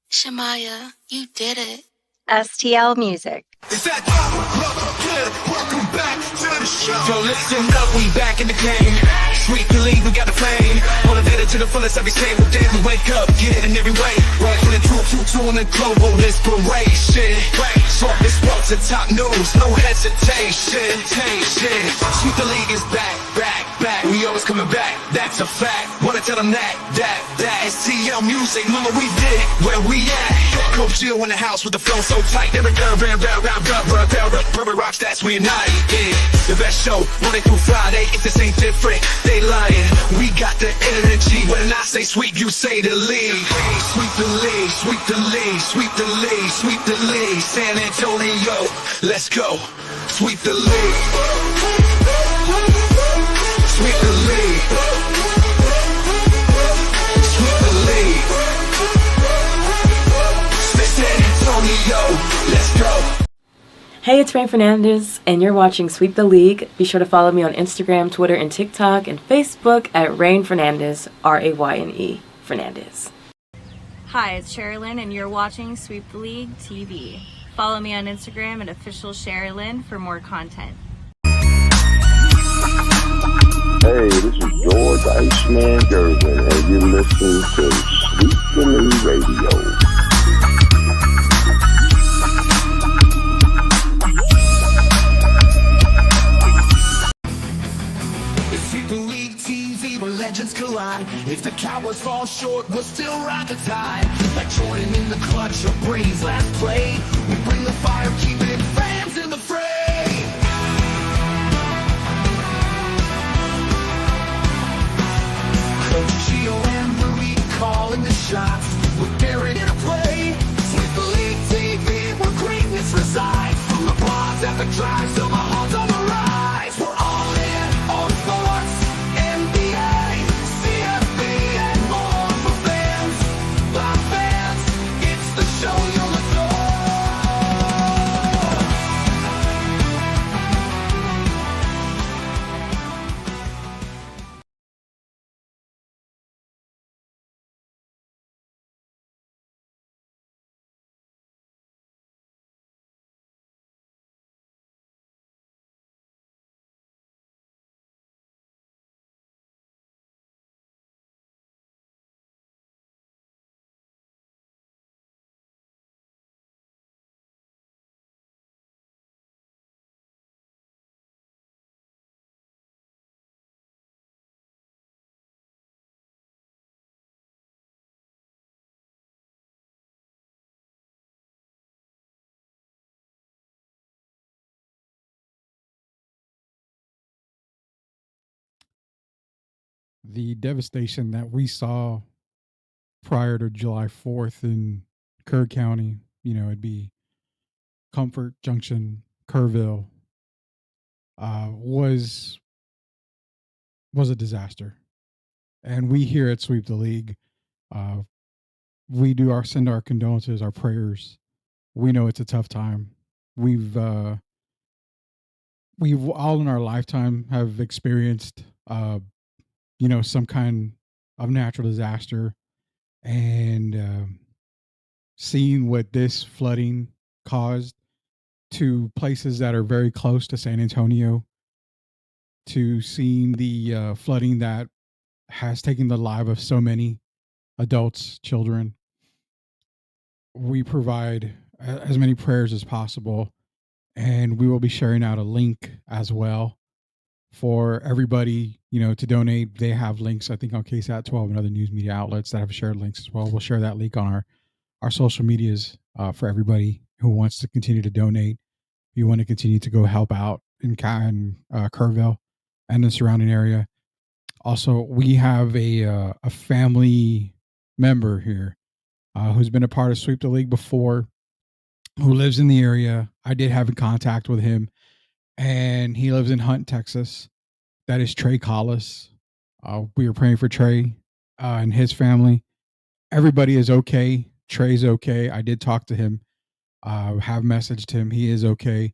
Shamaya, you did it. STL Music. Welcome back to the show. So listen up, we back in the game. Sweep the league, we got the flame. Motivated to the fullest every single day. We wake up, get it in every way. Working it two in the global inspiration. So this world's the top news, no hesitation. Sweep the league is back. We always coming back, that's a fact. Wanna tell them that STL Music, mama, we did where we at. Coach Jill in the house with the flow so tight. Every rocks, that's we unite. Yeah, the best show, Monday through Friday. If this ain't different, they lying. We got the energy. When I say sweep, you say the league. Sweep the league, sweep the league, sweep the league, sweep the league. San Antonio, let's go. Sweep the league. Sweep the league. Sweep the league. San Antonio, let's go. Hey, it's Rain Fernandez, and you're watching Sweep the League. Be sure to follow me on Instagram, Twitter, and TikTok, and Facebook at Rain Fernandez, Rayne Fernandez. Hi, it's Sherilyn, and you're watching Sweep the League TV. Follow me on Instagram at official Sherilyn for more content. Hey, this is George Iceman Gervin, and you're listening to Sweep the League Radio. Sweep the league TV where legends collide. If the Cowboys fall short, we'll still ride the tide. Like Jordan in the clutch or Brady's last play. We bring the fire, keeping fans in the fray. Coach Gio and Marie calling the shots. With Barrett in a play. Sweep the league TV where greatness resides. From the pods at the drive till the Hawks on the rise. We're all in on sports, NBA, CFB, and more for fans. By fans, it's the show you'll adore. The devastation that we saw prior to July 4th in Kerr County, it'd be Comfort Junction, Kerrville, was a disaster. And we here at Sweep the League, we send our condolences, our prayers. We know it's a tough time. We've all in our lifetime have experienced some kind of natural disaster, and seeing what this flooding caused to places that are very close to San Antonio, to seeing the flooding that has taken the life of so many adults, children. We provide as many prayers as possible, and we will be sharing out a link as well for everybody, to donate. They have links, I think, on KSAT 12 and other news media outlets that have shared links as well. We'll share that link on our social medias for everybody who wants to continue to donate. If you want to continue to go help out in Kerrville and the surrounding area. Also, we have a family member here who's been a part of Sweep the League before, who lives in the area. I did have contact with him, and he lives in Hunt, Texas. That is Trey Collis. We are praying for Trey and his family. Everybody is okay. Trey's okay. I did talk to him, have messaged him. He is okay.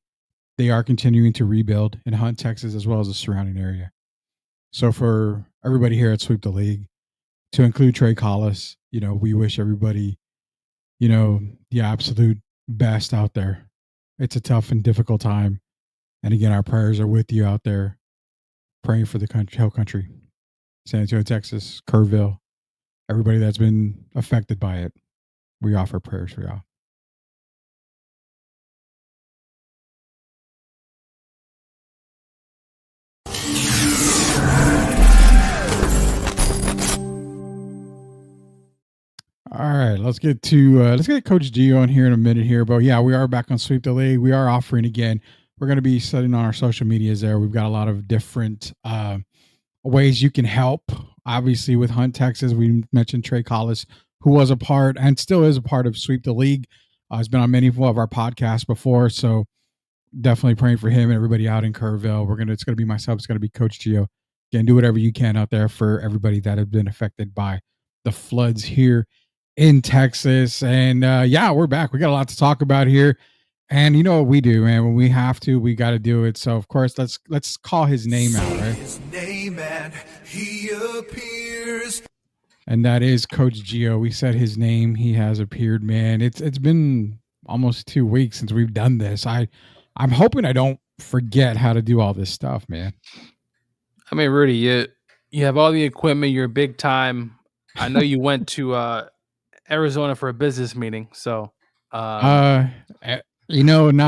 They are continuing to rebuild in Hunt, Texas, as well as the surrounding area. So for everybody here at Sweep the League, to include Trey Collis, we wish everybody the absolute best out there. It's a tough and difficult time. And again, our prayers are with you out there, praying for the country, whole country, San Antonio, Texas, Kerrville, everybody that's been affected by it. We offer prayers for y'all. All right, let's get Coach Gio on here in a minute here. But yeah, we are back on Sweep the League. We are offering again. We're going to be setting on our social medias there. We've got a lot of different ways you can help. Obviously, with Hunt, Texas, we mentioned Trey Collis, who was a part and still is a part of Sweep the League. He's been on many of our podcasts before, so definitely praying for him and everybody out in Kerrville. It's going to be myself. It's going to be Coach Gio. Again, do whatever you can out there for everybody that have been affected by the floods here in Texas. And yeah, we're back. We got a lot to talk about here. And you know what we do, man. When we have to, we got to do it. So of course, let's call his name out, right? His name and he appears. And that is Coach Gio. We said his name. He has appeared, man. It's been almost 2 weeks since we've done this. I'm hoping I don't forget how to do all this stuff, man. I mean, Rudy, you have all the equipment. You're big time. I know you went to Arizona for a business meeting, so not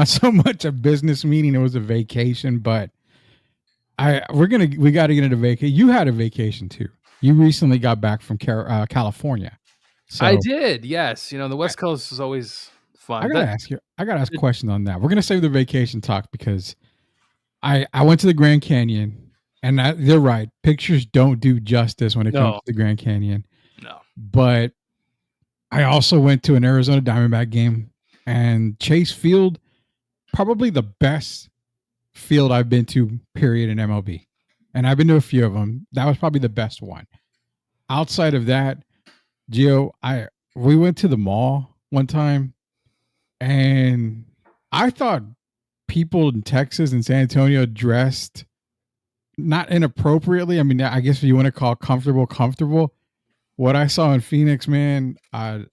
so much a business meeting. It was a vacation, but we got to get into vacation. You had a vacation too. You recently got back from California. So I did, yes. The West Coast is always fun. I gotta ask a question on that. We're gonna save the vacation talk because I went to the Grand Canyon, and they're right. Pictures don't do justice when it comes to the Grand Canyon. No, but I also went to an Arizona Diamondback game, and Chase Field, probably the best field I've been to, period, in MLB. And I've been to a few of them. That was probably the best one. Outside of that, Gio, we went to the mall one time, and I thought people in Texas and San Antonio dressed not inappropriately. I mean, I guess if you want to call comfortable. What I saw in Phoenix, man, I'm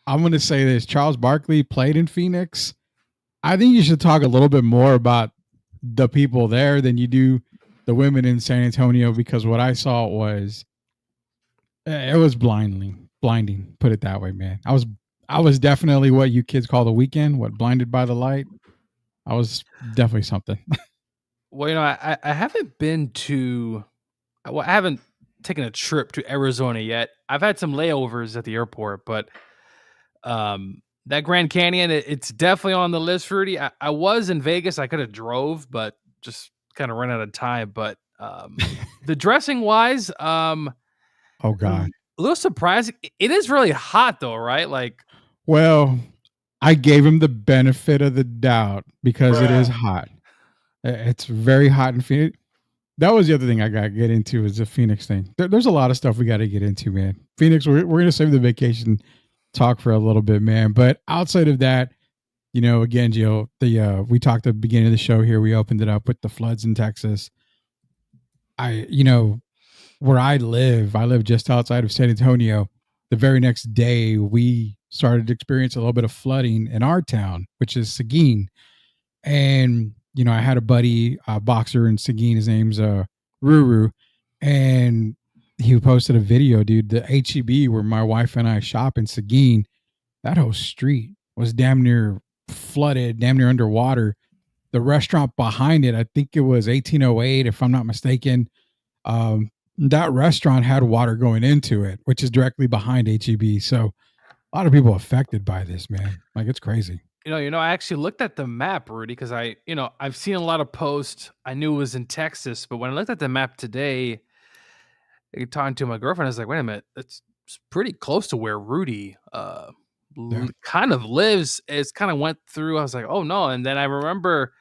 going to say this. Charles Barkley played in Phoenix. I think you should talk a little bit more about the people there than you do the women in San Antonio, because what I saw was blinding, put it that way, man. I was definitely what you kids call the weekend, blinded by the light. I was definitely something. Well, I haven't been to, I haven't taken a trip to Arizona yet. I've had some layovers at the airport, but that Grand Canyon, it's definitely on the list, Rudy. I was in Vegas. I could have drove, but just kind of ran out of time. But the dressing wise, oh God, a little surprising. It is really hot though, right? Well, I gave him the benefit of the doubt because it is hot. It's very hot in Phoenix. That was the other thing I got to get into is the Phoenix thing. There's a lot of stuff we got to get into, man. Phoenix, we're going to save the vacation talk for a little bit, man. But outside of that, again, Gio, we talked at the beginning of the show here. We opened it up with the floods in Texas. Where I live just outside of San Antonio. The very next day, we started to experience a little bit of flooding in our town, which is Seguin. And I had a buddy, boxer in Seguin. His name's Ruru, and he posted a video, dude. The HEB where my wife and I shop in Seguin, that whole street was damn near flooded, damn near underwater. The restaurant behind it, I think it was 1808, if I'm not mistaken. That restaurant had water going into it, which is directly behind HEB. So a lot of people affected by this, man. It's crazy. I actually looked at the map, Rudy, because I've seen a lot of posts. I knew it was in Texas, but when I looked at the map today, talking to my girlfriend, I was like, wait a minute, it's pretty close to where Rudy kind of lives. It's kind of went through. I was like, oh no. And then I remember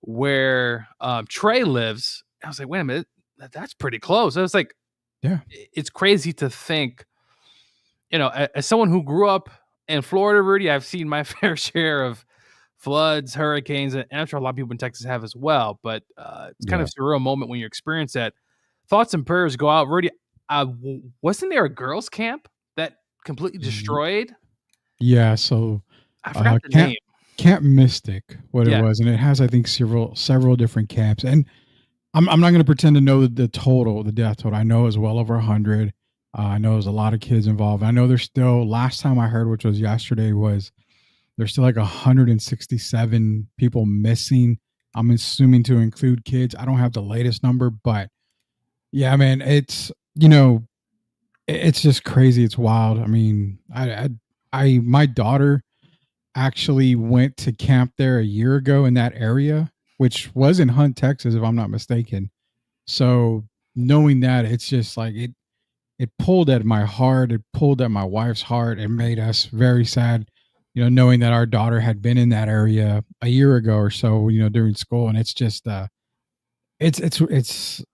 where Trey lives. I was like, wait a minute, that's pretty close. I was like, yeah, it's crazy to think, as someone who grew up in Florida, Rudy, I've seen my fair share of floods, hurricanes, and I'm sure a lot of people in Texas have as well. But it's kind of a surreal moment when you experience that. Thoughts and prayers go out, Rudy. Wasn't there a girls' camp that completely destroyed? Yeah, so I forgot the Camp name. Camp Mystic, what it Yeah. was, and it has I think several different camps. And I'm not going to pretend to know the total, the death total. I know it's well over 100. I know there's a lot of kids involved. I know there's still. Last time I heard, which was yesterday, was there's still like 167 people missing. I'm assuming to include kids. I don't have the latest number, but yeah, man, it's it's just crazy. It's wild. I mean, my daughter actually went to camp there a year ago in that area, which was in Hunt, Texas, if I'm not mistaken. So knowing that, it's just like it pulled at my heart. It pulled at my wife's heart. It made us very sad, knowing that our daughter had been in that area a year ago or so, during school. And it's just it's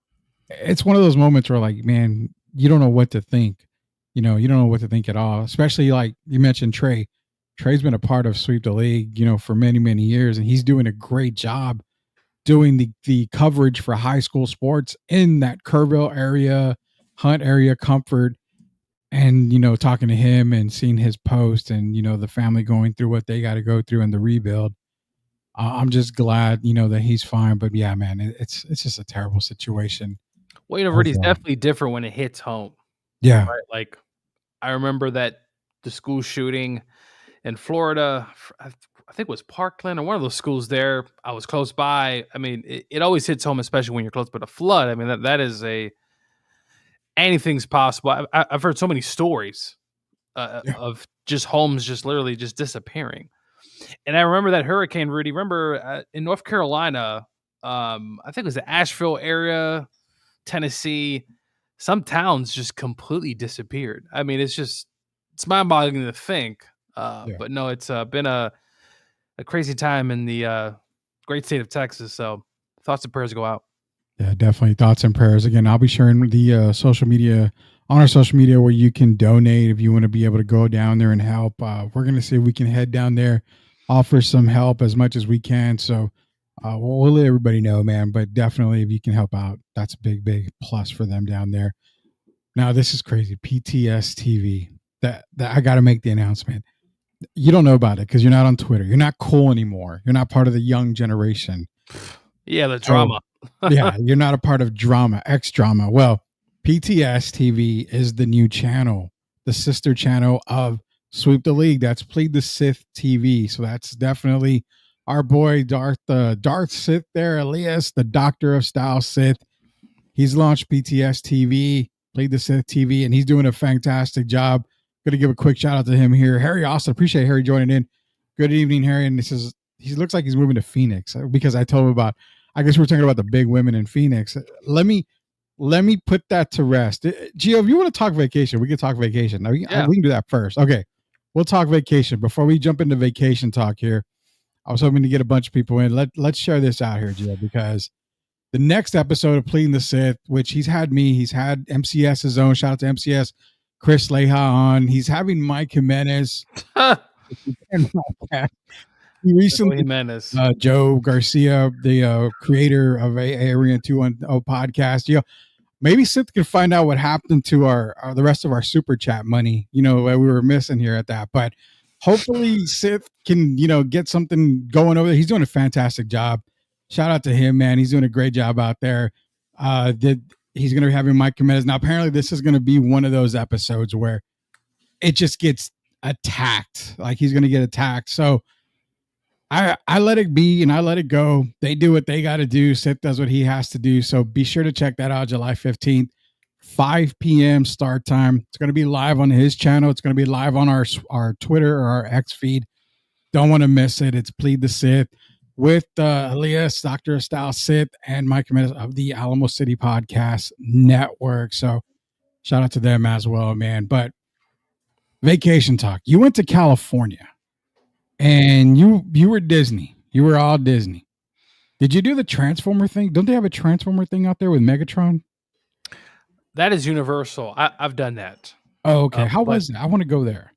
one of those moments where, like, man, you don't know what to think. You don't know what to think at all. Especially like you mentioned Trey. Trey's been a part of Sweep the League, for many, many years, and he's doing a great job doing the coverage for high school sports in that Kerrville area, Hunt area, Comfort, and talking to him and seeing his post and the family going through what they got to go through in the rebuild. I'm just glad that he's fine. But yeah, man, it's just a terrible situation. Wayne Verde is definitely different when it hits home. Yeah, right. Like I remember that the school shooting in Florida, I think it was Parkland or one of those schools there. I was close by. I mean, it always hits home, especially when you're close. But a flood, I mean, that is anything's possible. I've heard so many stories of just homes just literally just disappearing. And I remember that hurricane, Rudy. Remember in North Carolina, I think it was the Asheville area, Tennessee, some towns just completely disappeared. I mean, it's mind-boggling to think. But no, it's been a crazy time in the great state of Texas. So thoughts and prayers go out. Yeah, definitely thoughts and prayers. Again, I'll be sharing the social media on our social media where you can donate if you want to be able to go down there and help. We're going to see if we can head down there, offer some help as much as we can. So we'll let everybody know, man. But definitely if you can help out, that's a big, big plus for them down there. Now, this is crazy. PTS TV. That I got to make the announcement. You don't know about it because you're not on Twitter. You're not cool anymore. You're not part of the young generation. Yeah, the drama. Yeah, you're not a part of drama, X drama. Well, PTS TV is the new channel, the sister channel of Sweep the League. That's Plead the Sith TV. So that's definitely our boy Darth Sith there, Elias, the Doctor of Style Sith. He's launched PTS TV, Plead the Sith TV, and he's doing a fantastic job. Going to give a quick shout out to him here. Harry Austin, appreciate Harry joining in. Good evening, Harry. And he looks like he's moving to Phoenix because I told him about, I guess we're talking about the big women in Phoenix. Let me put that to rest. Gio, if you want to talk vacation, we can talk vacation. Now, we can do that first. Okay. We'll talk vacation. Before we jump into vacation talk here, I was hoping to get a bunch of people in. Let's share this out here, Gio, because the next episode of Pleading the Sith, which he's had MCS's own, shout out to MCS, Chris Leha on. He's having Mike Jimenez. He recently, Joe Garcia, the creator of Area 210 podcast. Maybe Sith can find out what happened to the rest of our super chat money. We were missing here at that, but hopefully Sith can get something going over there. He's doing a fantastic job. Shout out to him, man. He's doing a great job out there. He's going to be having Mike Jimenez. Now, apparently this is going to be one of those episodes where it just gets attacked. Like he's going to get attacked. So I let it be and I let it go. They do what they got to do. Sith does what he has to do. So be sure to check that out July 15th, 5 p.m. start time. It's going to be live on his channel. It's going to be live on our Twitter or our X feed. Don't want to miss it. It's Plead the Sith with Elias, Dr. of Style Sith, and Mike Jimenez of the Alamo City Podcast Network. So shout out to them as well, man. But vacation talk. You went to California and you were Disney. You were all Disney. Did you do the Transformer thing? Don't they have a Transformer thing out there with Megatron? That is Universal. I've done that. Oh, okay. How was it? I want to go there.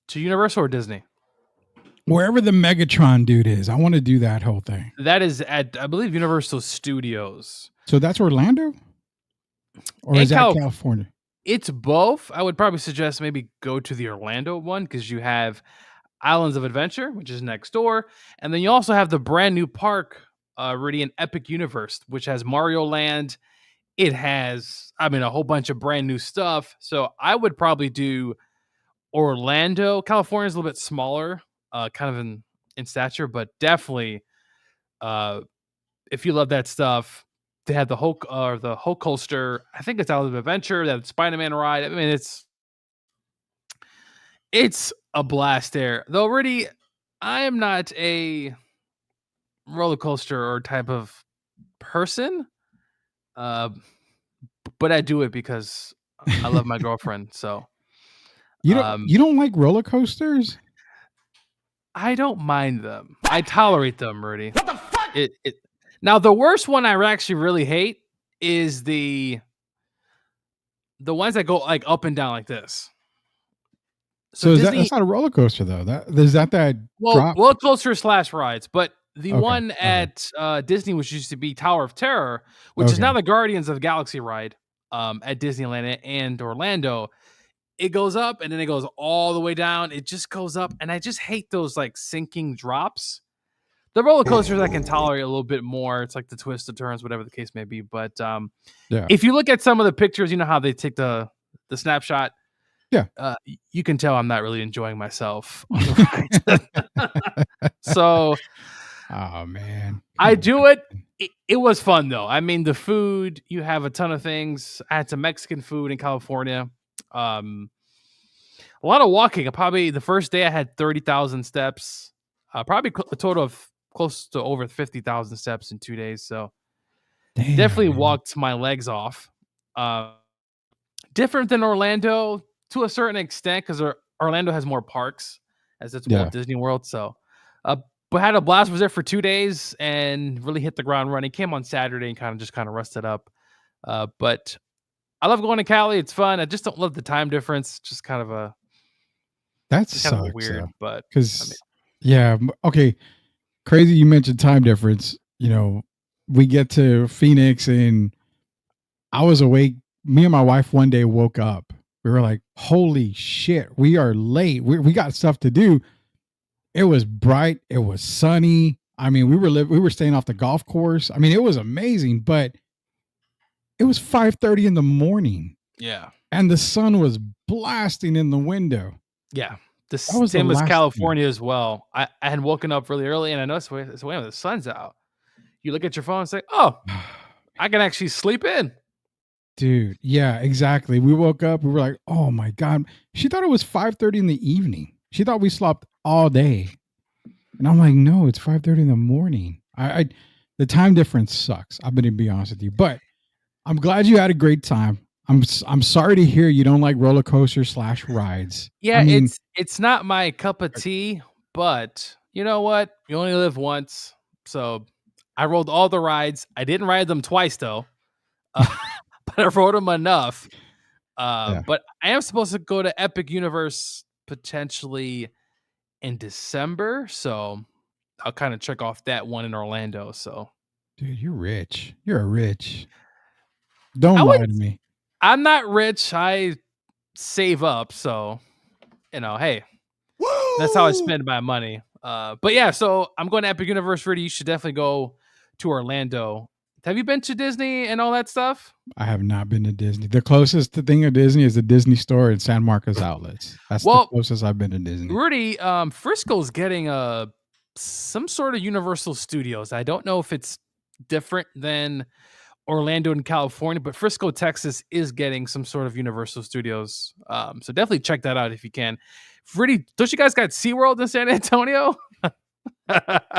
To Universal or Disney? Wherever the Megatron dude is, I want to do that whole thing. That is at, I believe, Universal Studios. So that's Orlando? Or is that California? It's both. I would probably suggest maybe go to the Orlando one because you have Islands of Adventure, which is next door, and then you also have the brand new park, already in Epic Universe, which has Mario Land. It has, I mean, a whole bunch of brand new stuff. So I would probably do Orlando. California is a little bit smaller, kind of in stature, but definitely, uh, if you love that stuff, they have the Hulk coaster. I think it's Islands of Adventure. That Spider-Man ride. I mean, it's a blast there. Though, already, I am not a roller coaster or type of person, uh, but I do it because I love my girlfriend. So, um, You don't like roller coasters? I don't mind them. I tolerate them, Rudy. What the fuck? It now the worst one I actually really hate is the ones that go like up and down like this. So is Disney, that's not a roller coaster though. That is that well, drop? roller coaster slash rides, but the Okay, one okay. at Disney, which used to be Tower of Terror, which is Okay. now the Guardians of the Galaxy ride, at Disneyland and Orlando. It goes up and then it goes all the way down. It just goes up, and I just hate those like sinking drops. The roller coasters I can tolerate a little bit more. It's like the twists, the turns, whatever the case may be. But Yeah. if you look at some of the pictures, you know how they take the snapshot. Yeah. You can tell I'm not really enjoying myself on the ride. So Oh man. I do it. It was fun though. I mean, the food, you have a ton of things. I had some Mexican food in California. Um, a lot of walking. Probably the first day I had 30,000 steps. Probably a total of close to over 50,000 steps in 2 days. So Damn, definitely man. walked my legs off. Different than Orlando to a certain extent because Orlando has more parks as it's Yeah. Walt Disney World. So, but had a blast. Was there for 2 days and really hit the ground running. Came on Saturday and kind of rusted up. But I love going to Cali. It's fun. I just don't love the time difference. Just kind of a That it's kind of sucks weird. But I because mean, yeah, okay. Crazy you mentioned time difference. You know, we get to Phoenix and I was awake. Me and my wife one day woke up. We were like, holy shit, we are late. We got stuff to do. It was bright. It was sunny. I mean, we were staying off the golf course. I mean, it was amazing, but it was 5:30 in the morning yeah, and the sun was blasting in the window. yeah. The That was the same as last California as well. I had woken up really early and I noticed, wait, the sun's out. You look at your phone and say, oh, I can actually sleep in. Dude, yeah, exactly. We woke up, we were like, "Oh my god." She thought it was 5:30 in the evening. She thought we slept all day. And I'm like, "No, it's 5:30 in the morning." I the time difference sucks. I'm going to be honest with you. But I'm glad you had a great time. I'm sorry to hear you don't like roller coasters / rides. Yeah, I mean, it's not my cup of tea, but you know what? You only live once. So I rolled all the rides. I didn't ride them twice though. But I rode them enough. Yeah. But I am supposed to go to Epic Universe potentially in December. So I'll kind of check off that one in Orlando. So dude, you're rich. You're rich. Don't I lie to wouldn't me. I'm not rich. I save up, so hey, that's how I spend my money. But yeah, so I'm going to Epic Universe. Rudy, you should definitely go to Orlando. Have you been to Disney and all that stuff? I have not been to Disney. The closest thing to Disney is the Disney store in San Marcos Outlets. That's the closest I've been to Disney. Rudy, Frisco's getting some sort of Universal Studios. I don't know if it's different than Orlando and California, but Frisco, Texas is getting some sort of Universal Studios. So definitely check that out if you can. Rudy, don't you guys got SeaWorld in San Antonio?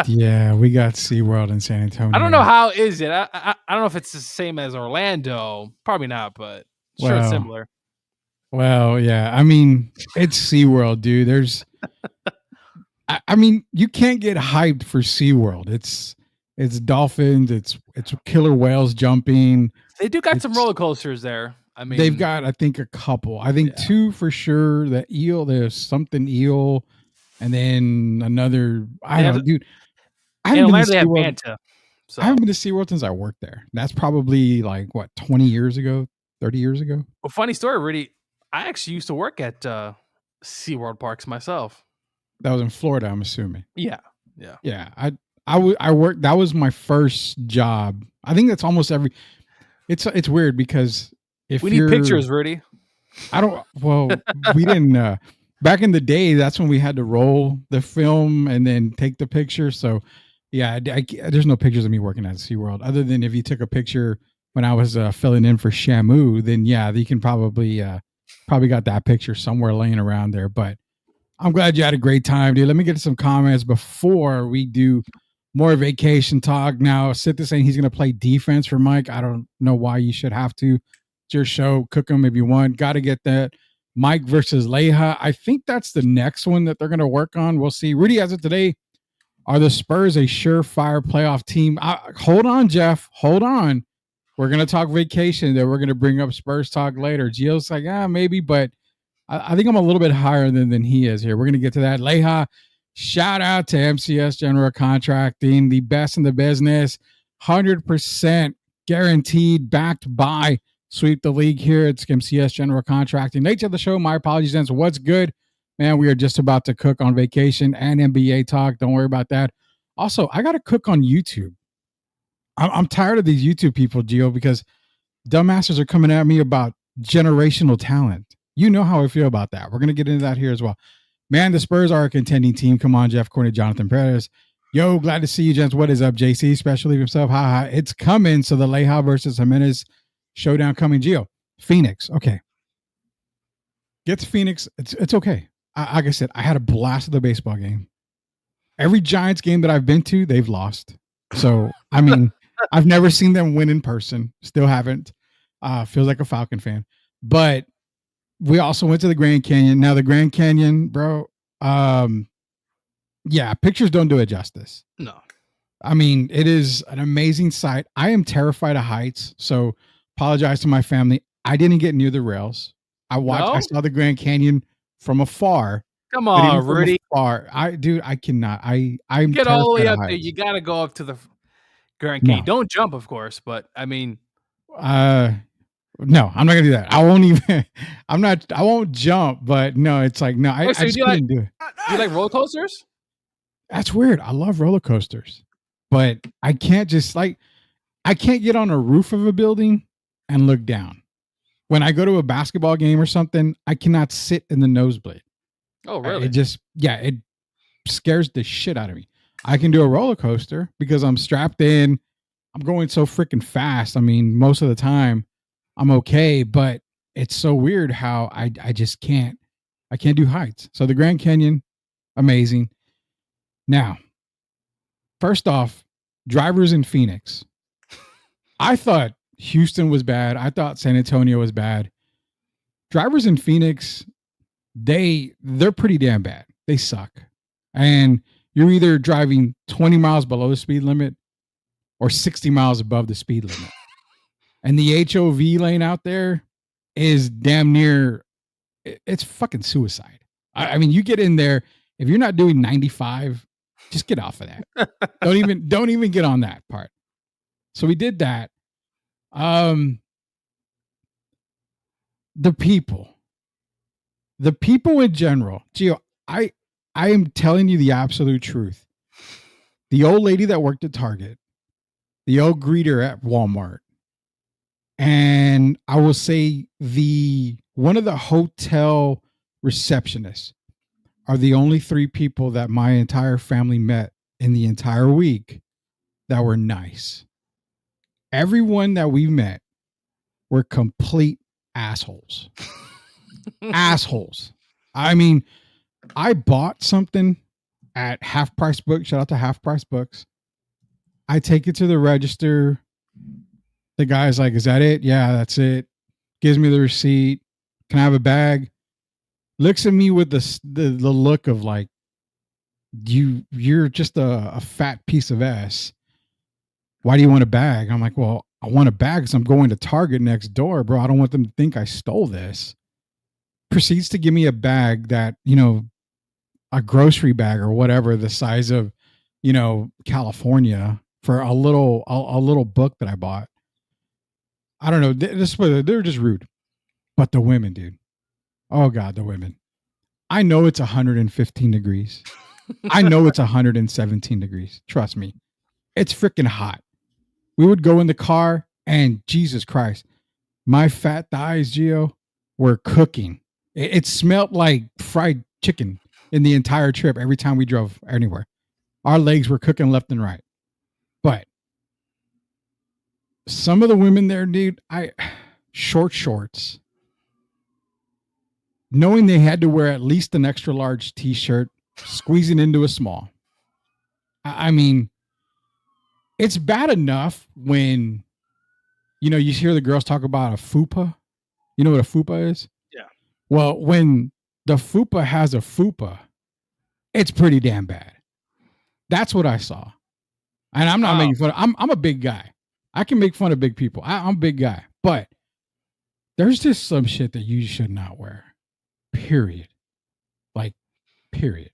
Yeah, we got SeaWorld in San Antonio. I don't know how is it. I don't know if it's the same as Orlando. Probably not, but sure it's similar. Well, yeah. I mean, it's SeaWorld, dude. There's I mean, you can't get hyped for SeaWorld. It's dolphins, it's killer whales jumping. They do got some roller coasters there. I mean, they've got, I think, a couple. I think 2 for sure. The eel, there's something eel, and then another. I don't know, dude. I haven't been to SeaWorld. Manta, so. I haven't been to SeaWorld since I worked there. That's probably like what 20 years ago, 30 years ago. Well, funny story, Rudy. I actually used to work at SeaWorld parks myself. That was in Florida, I'm assuming. Yeah. Yeah, I worked. That was my first job. I think that's almost every. It's weird because if We need pictures, Rudy. I don't. Well, we didn't. Back in the day, that's when we had to roll the film and then take the picture. So, yeah, there's no pictures of me working at SeaWorld other than if you took a picture when I was filling in for Shamu. Then yeah, you can probably got that picture somewhere laying around there. But I'm glad you had a great time, dude. Let me get to some comments before we do more vacation talk. Now, Sith is saying he's going to play defense for Mike. I don't know why you should have to. It's your show. Cook them if you want. Got to get that. Mike versus Leija. I think that's the next one that they're going to work on. We'll see. Rudy, as of today, are the Spurs a surefire playoff team? Hold on, Jeff. Hold on. We're going to talk vacation. Then we're going to bring up Spurs talk later. Gio's like, maybe, but I think I'm a little bit higher than he is here. We're going to get to that. Leija, shout out to MCS General Contracting, the best in the business, 100% guaranteed, backed by Sweep the League here at MCS General Contracting. Late to the show, my apologies. Gents. What's good? Man, we are just about to cook on vacation and NBA talk. Don't worry about that. Also, I got to cook on YouTube. I'm tired of these YouTube people, Gio, because dumbasses are coming at me about generational talent. You know how I feel about that. We're going to get into that here as well. Man, the Spurs are a contending team. Come on, Jeff Cornett, Jonathan Perez. Yo, glad to see you, gents. What is up, JC? Special leave himself. Ha. It's coming. So the Leija versus Jimenez showdown coming. Gio, Phoenix. Okay. Gets Phoenix. It's okay. Like I said, I had a blast of the baseball game. Every Giants game that I've been to, they've lost. So, I mean, I've never seen them win in person. Still haven't. Feels like a Falcon fan. But we also went to the Grand Canyon. Now, the Grand Canyon, bro, yeah, pictures don't do it justice. No. I mean, it is an amazing sight. I am terrified of heights, so apologize to my family. I didn't get near the rails. I saw the Grand Canyon from afar. Come on, Rudy. I cannot. I'm get all the way up heights. there. You got to go up to the Grand Canyon. No. Don't jump, of course, but I mean, no, I'm not gonna do that. I won't even. I won't jump. But no, it's like no. I just couldn't do it. Do you like roller coasters? That's weird. I love roller coasters, but I can't I can't get on a roof of a building and look down. When I go to a basketball game or something, I cannot sit in the nosebleed. Oh, really? It scares the shit out of me. I can do a roller coaster because I'm strapped in. I'm going so freaking fast. I mean, most of the time I'm okay, but it's so weird how I just can't. I can't do heights. So the Grand Canyon, amazing. Now, first off, drivers in Phoenix. I thought Houston was bad. I thought San Antonio was bad. Drivers in Phoenix, they're pretty damn bad. They suck. And you're either driving 20 miles below the speed limit or 60 miles above the speed limit. And the HOV lane out there is damn near, it's fucking suicide. I mean, you get in there, if you're not doing 95, just get off of that. Don't even get on that part. So we did that. The people in general, Gio, I am telling you the absolute truth. The old lady that worked at Target, the old greeter at Walmart, and I will say one of the hotel receptionists are the only three people that my entire family met in the entire week that were nice. Everyone that we met were complete assholes. Assholes. I mean, I bought something at Half Price Books. Shout out to Half Price Books. I take it to the register. The guy's like, "Is that it?" "Yeah, that's it." Gives me the receipt. "Can I have a bag?" Looks at me with the look of like, you're just a fat piece of ass. "Why do you want a bag?" I'm like, "Well, I want a bag because I'm going to Target next door, bro. I don't want them to think I stole this." Proceeds to give me a bag that, a grocery bag or whatever, the size of, California, for a little book that I bought. I don't know. They're just rude. But the women, dude. Oh God, the women. I know it's 115 degrees. I know it's 117 degrees. Trust me. It's freaking hot. We would go in the car and Jesus Christ, my fat thighs, Gio, were cooking. It smelled like fried chicken in the entire trip every time we drove anywhere. Our legs were cooking left and right. But some of the women there, dude, short shorts. Knowing they had to wear at least an extra large t-shirt, squeezing into a small. I mean, it's bad enough when, you know, you hear the girls talk about a fupa. You know what a fupa is? Yeah. Well, when the fupa has a fupa, it's pretty damn bad. That's what I saw. And I'm not making fun of, I'm a big guy. I can make fun of big people. I'm a big guy. But there's just some shit that you should not wear. Period. Like, period.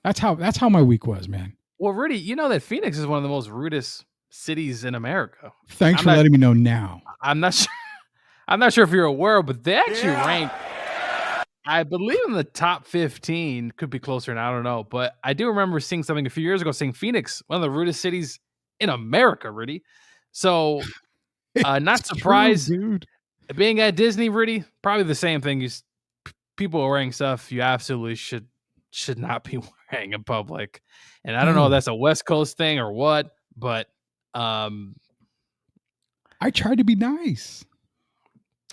That's how my week was, man. Well, Rudy, you know that Phoenix is one of the most rudest cities in America. Thanks for letting me know now. I'm not sure. I'm not sure if you're aware, but they actually rank, I believe, in the top 15. Could be closer, and I don't know. But I do remember seeing something a few years ago saying Phoenix, one of the rudest cities in America, Rudy. So, not surprised. True, dude. Being at Disney, Rudy, probably the same thing. People are wearing stuff you absolutely should not be wearing in public. And I don't know if that's a West Coast thing or what, but I tried to be nice.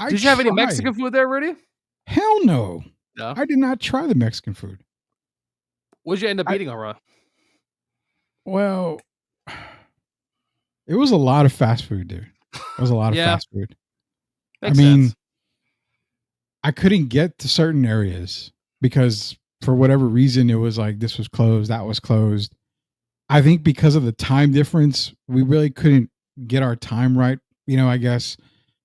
Did you have any Mexican food there, Rudy? Hell no. No? I did not try the Mexican food. What did you end up eating, Aura? Well, it was a lot of fast food, dude. It was a lot of fast food. Makes I mean, sense. I couldn't get to certain areas because for whatever reason, it was like this was closed, that was closed. I think because of the time difference, we really couldn't get our time right. You know, I guess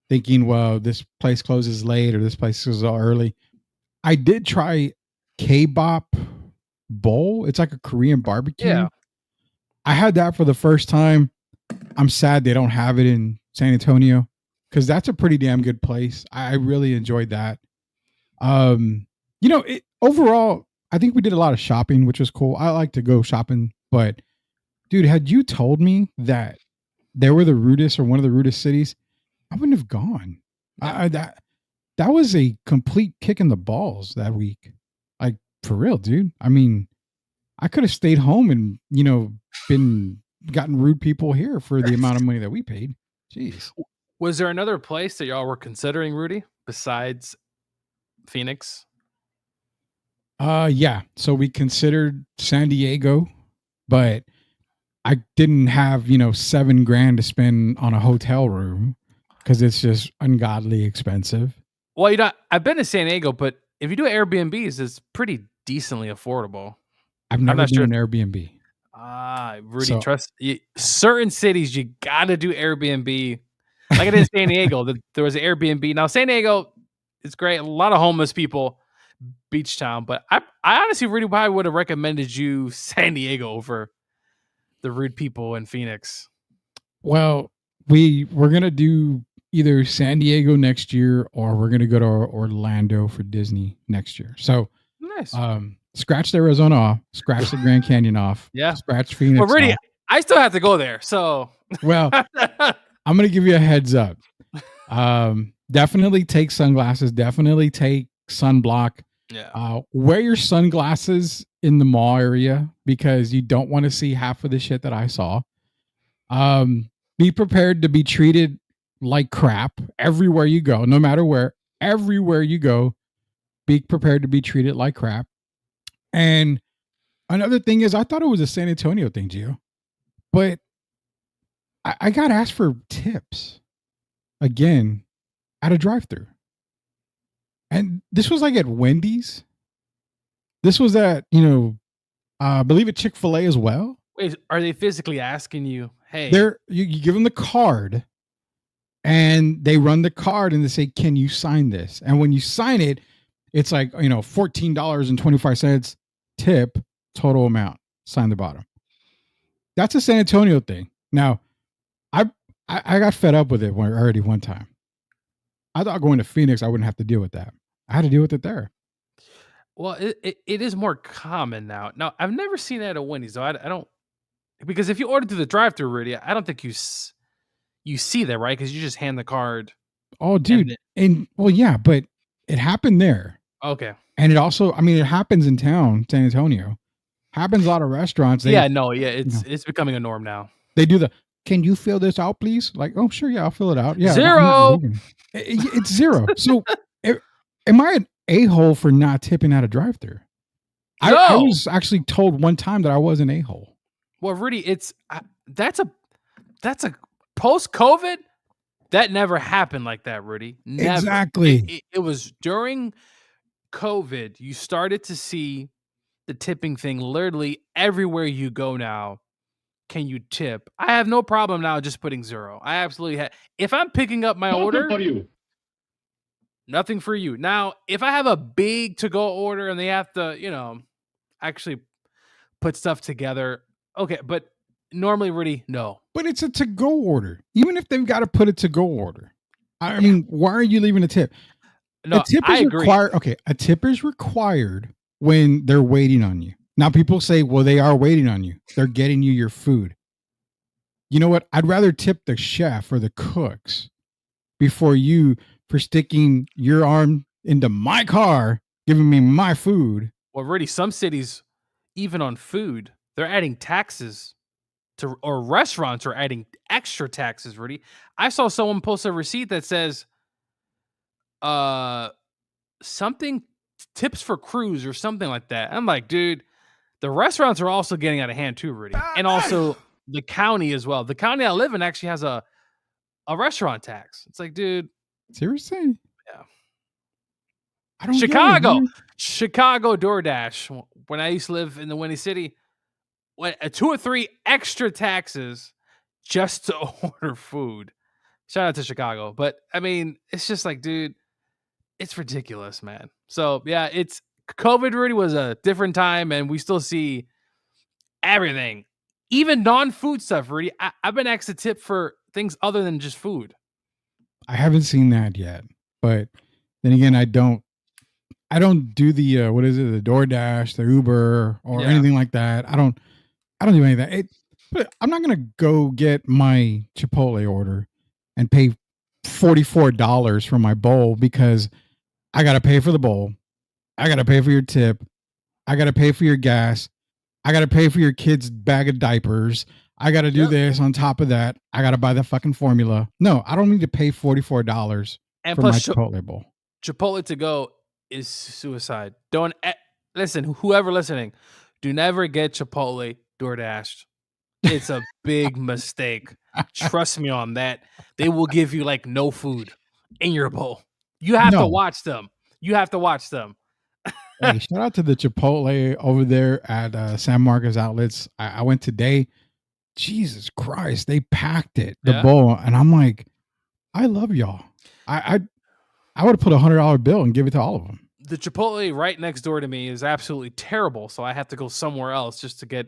thinking, well, this place closes late or this place closes early. I did try K-Bop Bowl. It's like a Korean barbecue. Yeah. I had that for the first time. I'm sad they don't have it in San Antonio because that's a pretty damn good place. I really enjoyed that. You know, overall, I think we did a lot of shopping, which was cool. I like to go shopping, but dude, had you told me that they were the rudest or one of the rudest cities, I wouldn't have gone. That was a complete kick in the balls that week. Like, for real, dude. I mean, I could have stayed home and, you know, gotten rude people here for the amount of money that we paid. Jeez. Was there another place that y'all were considering, Rudy, besides Phoenix? Yeah. So we considered San Diego, but I didn't have, you know, $7,000 to spend on a hotel room because it's just ungodly expensive. Well, you know, I've been to San Diego, but if you do Airbnbs, it's pretty decently affordable. I've never done an Airbnb. Rudy, trust you, certain cities you gotta do Airbnb. Like I did in San Diego, there was an Airbnb. Now San Diego, it's great. A lot of homeless people, beach town. But I honestly really probably would have recommended you San Diego over the rude people in Phoenix. Well, we're gonna do either San Diego next year or we're gonna go to Orlando for Disney next year. So nice. Scratch Arizona off, scratch the Grand Canyon off, scratch Phoenix. But Rudy, off. I still have to go there. So well, I'm gonna give you a heads up. Definitely take sunglasses. Definitely take sunblock. Yeah. Wear your sunglasses in the mall area because you don't want to see half of the shit that I saw. Be prepared to be treated like crap everywhere you go, no matter where. Everywhere you go, be prepared to be treated like crap. And another thing is, I thought it was a San Antonio thing, Gio, but I got asked for tips again at a drive-thru. And this was like at Wendy's. This was at, you know, I believe at Chick-fil-A as well. Wait, are they physically asking you, hey? You give them the card and they run the card and they say, can you sign this? And when you sign it, it's like, you know, $14.25 tip, total amount. Sign the bottom. That's a San Antonio thing. Now, I got fed up with it already one time. I thought going to Phoenix, I wouldn't have to deal with that. I had to deal with it there. Well, it is more common now. Now, I've never seen that at Wendy's, though. I don't, because if you order through the drive-thru, Rudy, I don't think you see that, right? Because you just hand the card. Oh, And dude. And well, yeah, but it happened there. okay. And it also, I mean, it happens in town, San Antonio. Happens a lot of restaurants. Yeah, it's becoming a norm now. They do the, can you fill this out, please? Like, oh, sure, yeah, I'll fill it out. Yeah, I'm not Zero. leaving. It's zero. So, am I an a-hole for not tipping at a drive-thru? I No. was actually told one time that I was an a-hole. Well, Rudy, that's a post-COVID. That never happened like that, Rudy. Never. Exactly. It was during COVID. You started to see the tipping thing literally everywhere you go now. Can you tip? I have no problem now just putting zero. I absolutely have. If I'm picking up my order, nothing for you. Now, if I have a big to-go order and they have to, actually put stuff together, okay. But normally, Rudy, no. But it's a to-go order. Even if they've got to put a to-go order. I mean, why are you leaving a tip? No, a tip I is agree. required. Okay, a tip is required when they're waiting on you. Now, people say, well, they are waiting on you. They're getting you your food. You know what? I'd rather tip the chef or the cooks before you for sticking your arm into my car, giving me my food. Well, Rudy, some cities, even on food, they're adding taxes or restaurants are adding extra taxes, Rudy. I saw someone post a receipt that says, something tips for cruise or something like that. I'm like, dude, the restaurants are also getting out of hand too, Rudy. And also the county as well. The county I live in actually has a restaurant tax. It's like, dude. Seriously? Yeah. I don't Chicago. get it, Chicago DoorDash. When I used to live in the Windy City, 2 or 3 extra taxes just to order food. Shout out to Chicago. But I mean, it's just like, dude, it's ridiculous, man. So yeah, it's COVID really was a different time, and we still see everything, even non-food stuff. Rudy, I've been asked to tip for things other than just food. I haven't seen that yet, but then again, I don't do the what is it, the DoorDash, the Uber, or anything like that. I don't do any of that. But I'm not gonna go get my Chipotle order and pay $44 for my bowl because I gotta pay for the bowl. I gotta pay for your tip. I gotta pay for your gas. I gotta pay for your kid's bag of diapers. I gotta do this on top of that. I gotta buy the fucking formula. No, I don't need to pay $44 And for my plus, Chipotle bowl. Chipotle to go is suicide. Don't listen. Whoever listening, do never get Chipotle DoorDashed. It's a big mistake. Trust me on that. They will give you like no food in your bowl. You have to watch them. You have to watch them. Hey, shout out to the Chipotle over there at San Marcos Outlets. I went today. Jesus Christ, they packed it, the bowl, and I'm like, I love y'all. I would have put $100 bill and give it to all of them. The Chipotle right next door to me is absolutely terrible, so I have to go somewhere else just to get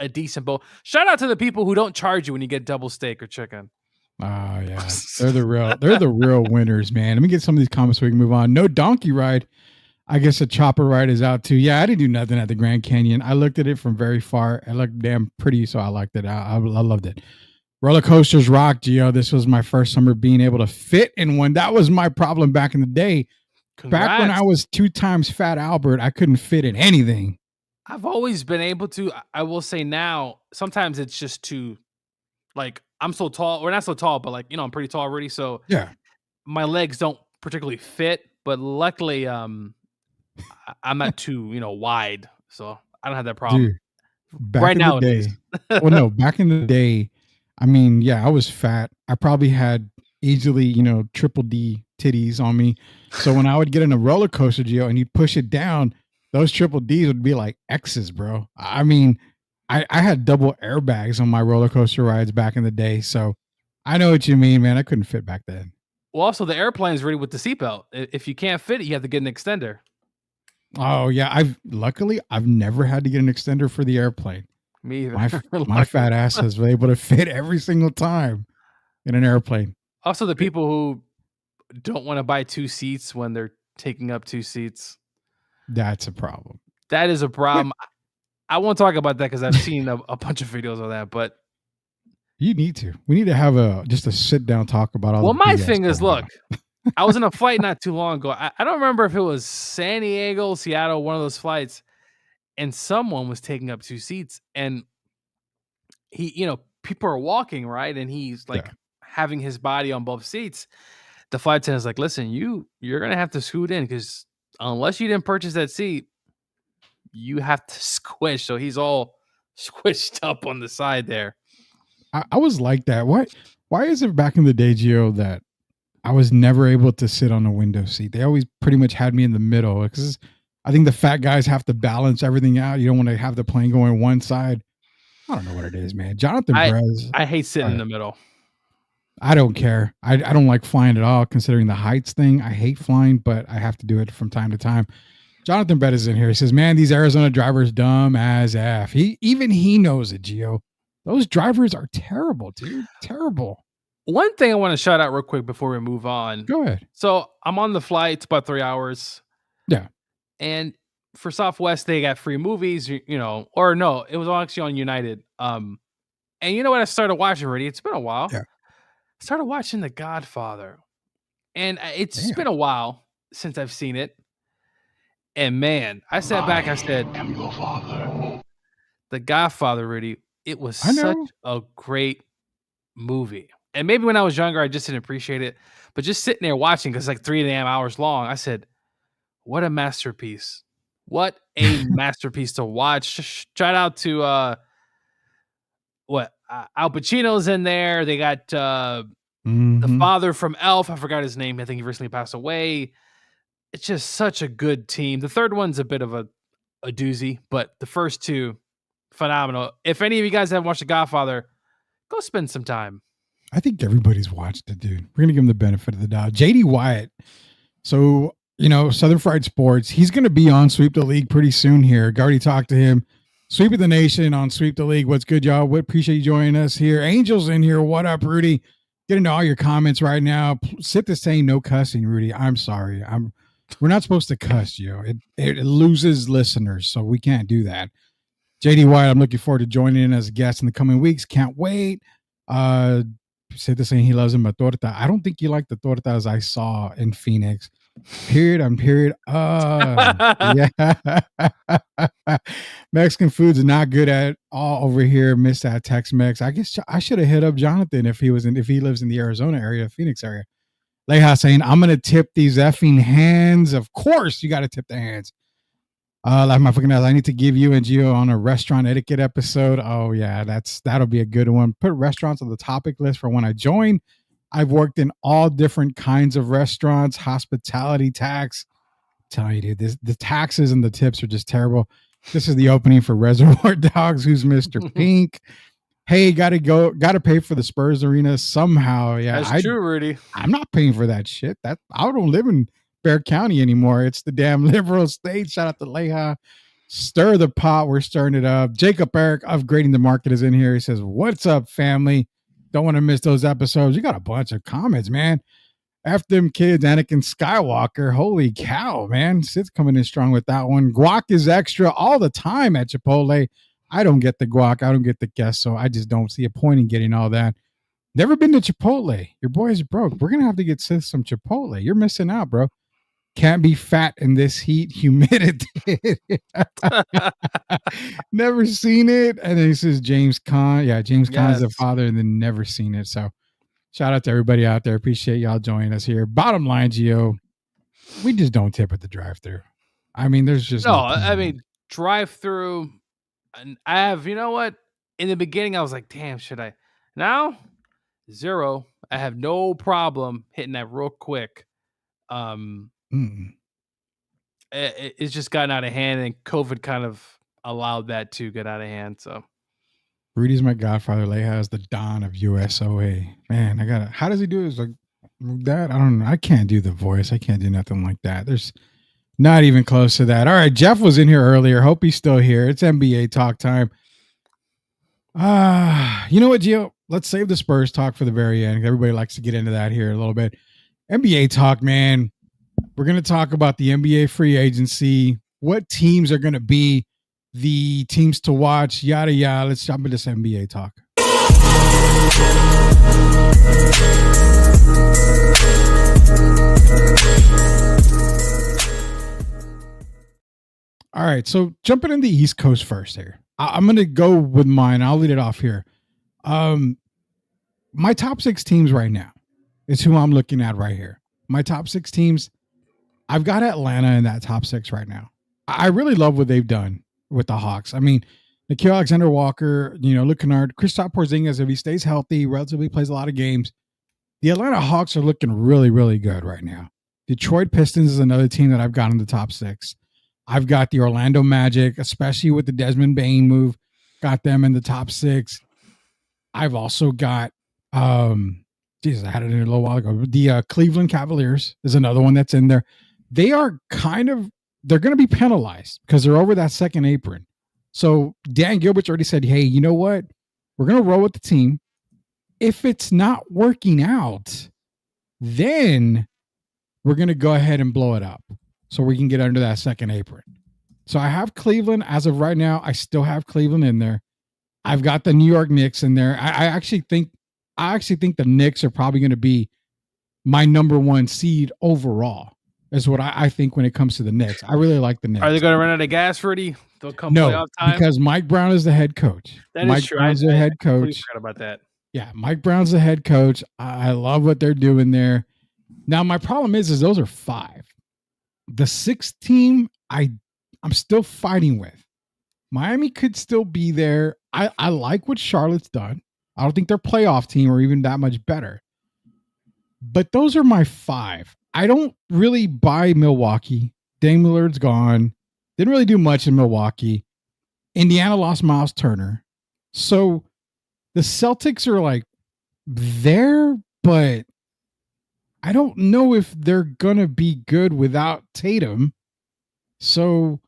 a decent bowl. Shout out to the people who don't charge you when you get double steak or chicken. Oh yeah, they're the real winners, man. Let me get some of these comments so we can move on. No donkey ride. I guess a chopper ride is out too. Yeah, I didn't do nothing at the Grand Canyon. I looked at it from very far. It looked damn pretty, so I liked it. I loved it. Roller coasters rock, Gio. This was my first summer being able to fit in one. That was my problem back in the day. Congrats. Back when I was 2 times Fat Albert, I couldn't fit in anything. I've always been able to. I will say now, sometimes it's just too, like, I'm so tall, or not so tall, but like, I'm pretty tall already. So yeah, my legs don't particularly fit, but luckily, I'm not too, wide. So I don't have that problem. Dude, back right in now. The day, well, no, back in the day, I mean, yeah, I was fat. I probably had easily, triple D titties on me. So when I would get in a roller coaster, Gio, and you push it down, those triple Ds would be like X's, bro. I mean, I had double airbags on my roller coaster rides back in the day. So I know what you mean, man. I couldn't fit back then. Well, also the airplane's ready with the seatbelt. If you can't fit it, you have to get an extender. Oh yeah, luckily I've never had to get an extender for the airplane. Me either. My fat ass has been able to fit every single time in an airplane. Also, the people who don't want to buy 2 seats when they're taking up 2 seats. That's a problem. That is a problem. I won't talk about that because I've seen a bunch of videos of that. But You need to. We need to have just a sit down talk about all. well, the my BS thing is, going look, I was in a flight not too long ago. I don't remember if it was San Diego, Seattle, one of those flights, and someone was taking up 2 seats, and he, people are walking, right, and he's like having his body on both seats. The flight attendant's like, "Listen, you're gonna have to scoot in because unless you didn't purchase that seat, you have to squish." So he's all squished up on the side there. I was like that. Why is it back in the day, Gio, that I was never able to sit on a window seat? They always pretty much had me in the middle because I think the fat guys have to balance everything out. You don't want to have the plane going one side. I don't know what it is, man. Jonathan Perez. I hate sitting in the middle. I don't care. I don't like flying at all, considering the heights thing. I hate flying, but I have to do it from time to time. Jonathan Bett is in here. He says, "Man, these Arizona drivers dumb as F." Even he knows it, Gio. Those drivers are terrible, dude. Terrible. One thing I want to shout out real quick before we move on. Go ahead. So I'm on the flight. It's about 3 hours. Yeah. And for Southwest, they got free movies, or no, it was actually on United. And you know what? I started watching already. It's been a while. Yeah. I started watching The Godfather. And it's been a while since I've seen it. And man, I sat back. I said, The Godfather, Rudy. It was such a great movie. And maybe when I was younger, I just didn't appreciate it. But just sitting there watching, because it's like 3 damn hours long, I said, what a masterpiece. What a masterpiece to watch. Shout out to Al Pacino's in there. They got the father from Elf. I forgot his name. I think he recently passed away. It's just such a good team. The third one's a bit of a doozy, but the first 2, phenomenal. If any of you guys haven't watched The Godfather, go spend some time. I think everybody's watched it, dude. We're going to give him the benefit of the doubt. JD Wyatt. So, Southern Fried Sports, he's going to be on Sweep the League pretty soon here. Already talked to him. Sweep of the Nation on Sweep the League. What's good, y'all? We appreciate you joining us here. Angel's in here. What up, Rudy? Get into all your comments right now. Sip is saying no cussing, Rudy. I'm sorry. We're not supposed to cuss, it loses listeners, so we can't do that. JD White, I'm looking forward to joining in as a guest in the coming weeks. Can't wait. Said the saying he loves him a torta. I don't think you like the tortas I saw in Phoenix. Period. Yeah. Mexican food's not good at all over here. Miss that Tex-Mex. I guess I should have hit up Jonathan if he lives in the Arizona area, Phoenix area. Leha saying, I'm gonna tip these effing hands. Of course, you gotta tip the hands. Like my fucking ass, I need to give you and Gio on a restaurant etiquette episode. Oh yeah, that'll be a good one. Put restaurants on the topic list for when I join. I've worked in all different kinds of restaurants, hospitality tax. I'm telling you, dude, the taxes and the tips are just terrible. This is the opening for Reservoir Dogs. Who's Mr. Pink? Hey, gotta pay for the Spurs arena somehow. Yeah, that's true, Rudy. I'm not paying for that shit. I don't live in Bear County anymore. It's the damn liberal state. Shout out to Leha. Stir the pot. We're stirring it up. Jacob Eric, Upgrading the Market, is in here. He says, what's up, family? Don't want to miss those episodes. You got a bunch of comments, man. F them kids, Anakin Skywalker. Holy cow, man. Sid's coming in strong with that one. Guac is extra all the time at Chipotle. I don't get the guac. I don't get the queso. I just don't see a point in getting all that. Never been to Chipotle. Your boy is broke. We're going to have to get Sid some Chipotle. You're missing out, bro. Can't be fat in this heat, humidity. Never seen it. And then he says James Caan. Yeah, James Caan is the father, and then never seen it. So shout out to everybody out there. Appreciate y'all joining us here. Bottom line, Gio, we just don't tip at the drive-thru. I mean, there's just drive-thru. And I have, you know what? In the beginning, I was like, damn, should I? Now, 0. I have no problem hitting that real quick. It's just gotten out of hand, and COVID kind of allowed that to get out of hand. So Rudy's my godfather. Leha is the Don of USOA. Man, how does he do it? It's like that? I don't know. I can't do the voice. I can't do nothing like that. There's not even close to that. All right, Jeff was in here earlier. Hope he's still here. It's NBA talk time. You know what, Gio? Let's save the Spurs talk for the very end. Everybody likes to get into that here a little bit. NBA talk, man. We're going to talk about the NBA free agency, what teams are going to be the teams to watch, yada, yada. Let's jump into this NBA talk. All right, so jumping in the East Coast first here. I'm going to go with mine. I'll lead it off here. My top 6 teams right now is who I'm looking at right here. My top 6 teams, I've got Atlanta in that top 6 right now. I really love what they've done with the Hawks. I mean, Nickeil Alexander-Walker, Luke Kennard, Kristaps Porzingis, if he stays healthy, relatively plays a lot of games. The Atlanta Hawks are looking really, really good right now. Detroit Pistons is another team that I've got in the top 6. I've got the Orlando Magic, especially with the Desmond Bane move, got them in the top 6. I've also got, I had it in a little while ago. The Cleveland Cavaliers is another one that's in there. They are they're going to be penalized because they're over that second apron. So Dan Gilbert's already said, hey, you know what? We're going to roll with the team. If it's not working out, then we're going to go ahead and blow it up so we can get under that second apron. So I have Cleveland as of right now. I still have Cleveland in there. I've got the New York Knicks in there. I actually think the Knicks are probably going to be my number 1 seed overall. Is what I think when it comes to the Knicks. I really like the Knicks. Are they going to run out of gas, Rudy? They'll come playoff time? Because Mike Brown is the head coach. Mike Brown's the head coach. Forgot about that. Yeah, Mike Brown's the head coach. I love what they're doing there. Now, my problem is those are 5. The 6th team, I'm still fighting with. Miami could still be there. I like what Charlotte's done. I don't think their playoff team are even that much better. But those are my 5. I don't really buy Milwaukee. Dame Lillard's gone. Didn't really do much in Milwaukee. Indiana lost Miles Turner. So the Celtics are like there, but I don't know if they're going to be good without Tatum. So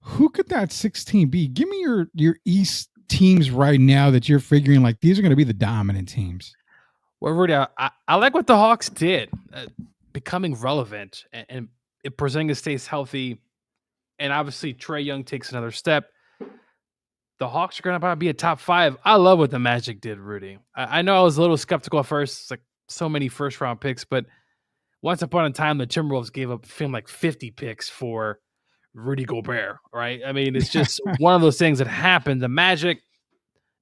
who could that 16 be? Give me your East teams right now that you're figuring like these are going to be the dominant teams. Well, Rudy, I like what the Hawks did. Becoming relevant and if Porzingis stays healthy and obviously Trae Young takes another step, the Hawks are going to probably be a top 5. I love what the Magic did, Rudy. I know I was a little skeptical at first. It's like so many first round picks, but once upon a time, the Timberwolves gave up feeling like 50 picks for Rudy Gobert, right? I mean, it's just one of those things that happened. The Magic,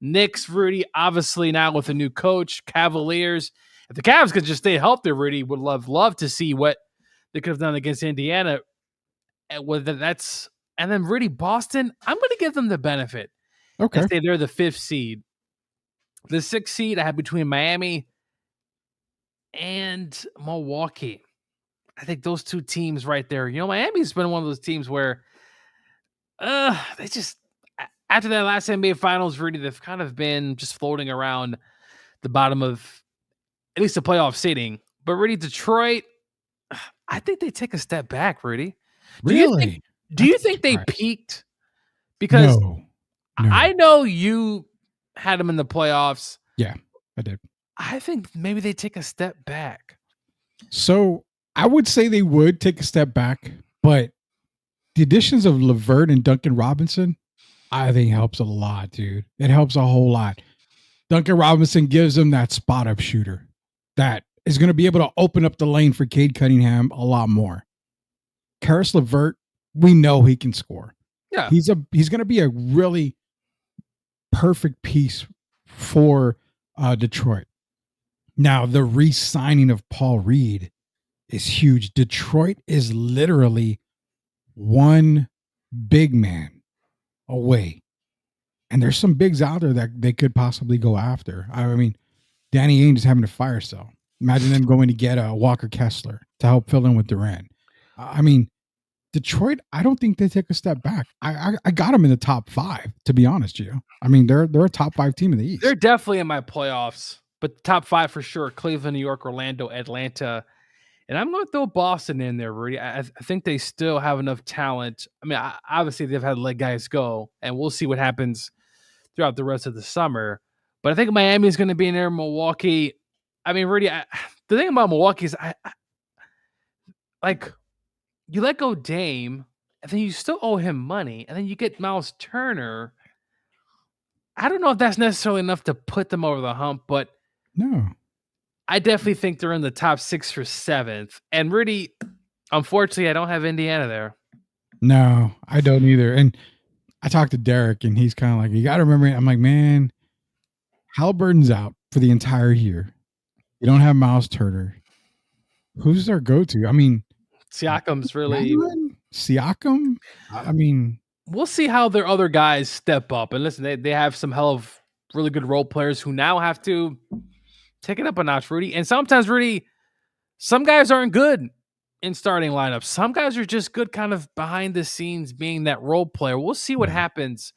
Knicks, Rudy, obviously now with a new coach, Cavaliers. If the Cavs could just stay healthy, Rudy would love to see what they could have done against Indiana. And whether that's and then Rudy, Boston, I'm going to give them the benefit. Okay, say they're the 5th seed. The 6th seed I have between Miami and Milwaukee. I think those 2 teams right there. Miami's been one of those teams where they just after that last NBA Finals, Rudy, they've kind of been just floating around the bottom of at least the playoff seating. But Rudy, Detroit, I think they take a step back, Rudy. Really? Do you think they peaked? Because no. I know you had them in the playoffs. Yeah, I did. I think maybe they take a step back. So I would say they would take a step back, but the additions of LeVert and Duncan Robinson, I think helps a lot, dude. It helps a whole lot. Duncan Robinson gives them that spot-up shooter that is going to be able to open up the lane for Cade Cunningham a lot more. Karis LeVert, we know he can score. Yeah, he's going to be a really perfect piece for Detroit. Now, the re-signing of Paul Reed is huge. Detroit is literally one big man away. And there's some bigs out there that they could possibly go after. I mean, Danny Ainge is having a fire sale. Imagine them going to get Walker Kessler to help fill in with Durant. I mean, Detroit, I don't think they take a step back. I got them in the top 5, to be honest, Gio. I mean, they're a top 5 team in the East. They're definitely in my playoffs, but top 5 for sure. Cleveland, New York, Orlando, Atlanta. And I'm going to throw Boston in there, Rudy. I think they still have enough talent. I mean, obviously they've had to let guys go, and we'll see what happens throughout the rest of the summer. But I think Miami is going to be in there. Milwaukee. I mean, Rudy, the thing about Milwaukee is I like you let go Dame, and then you still owe him money, and then you get Miles Turner. I don't know if that's necessarily enough to put them over the hump, but No. I definitely think they're in the top 6 or 7th. And Rudy, unfortunately, I don't have Indiana there. No, I don't either. And I talked to Derek, and he's kind of like, you got to remember. I'm like, man, Halliburton's out for the entire year. You don't have Miles Turner. Who's their go-to? I mean, Siakam's really. Siakam? I mean, we'll see how their other guys step up. And listen, they have some hell of really good role players who now have to take it up a notch, Rudy. And sometimes, Rudy, some guys aren't good in starting lineups. Some guys are just good kind of behind the scenes being that role player. We'll see what happens.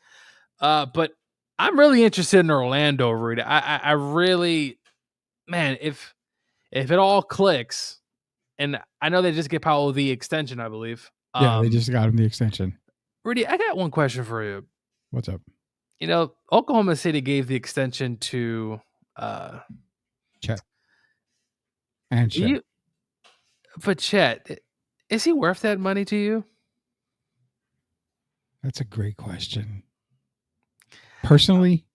But I'm really interested in Orlando, Rudy. I really, man, if it all clicks, and I know they just get Paolo the extension, I believe. Yeah, they just got him the extension. Rudy, I got one question for you. What's up? You know, Oklahoma City gave the extension to Chet. And Chet. But Chet, is he worth that money to you? That's a great question. Personally,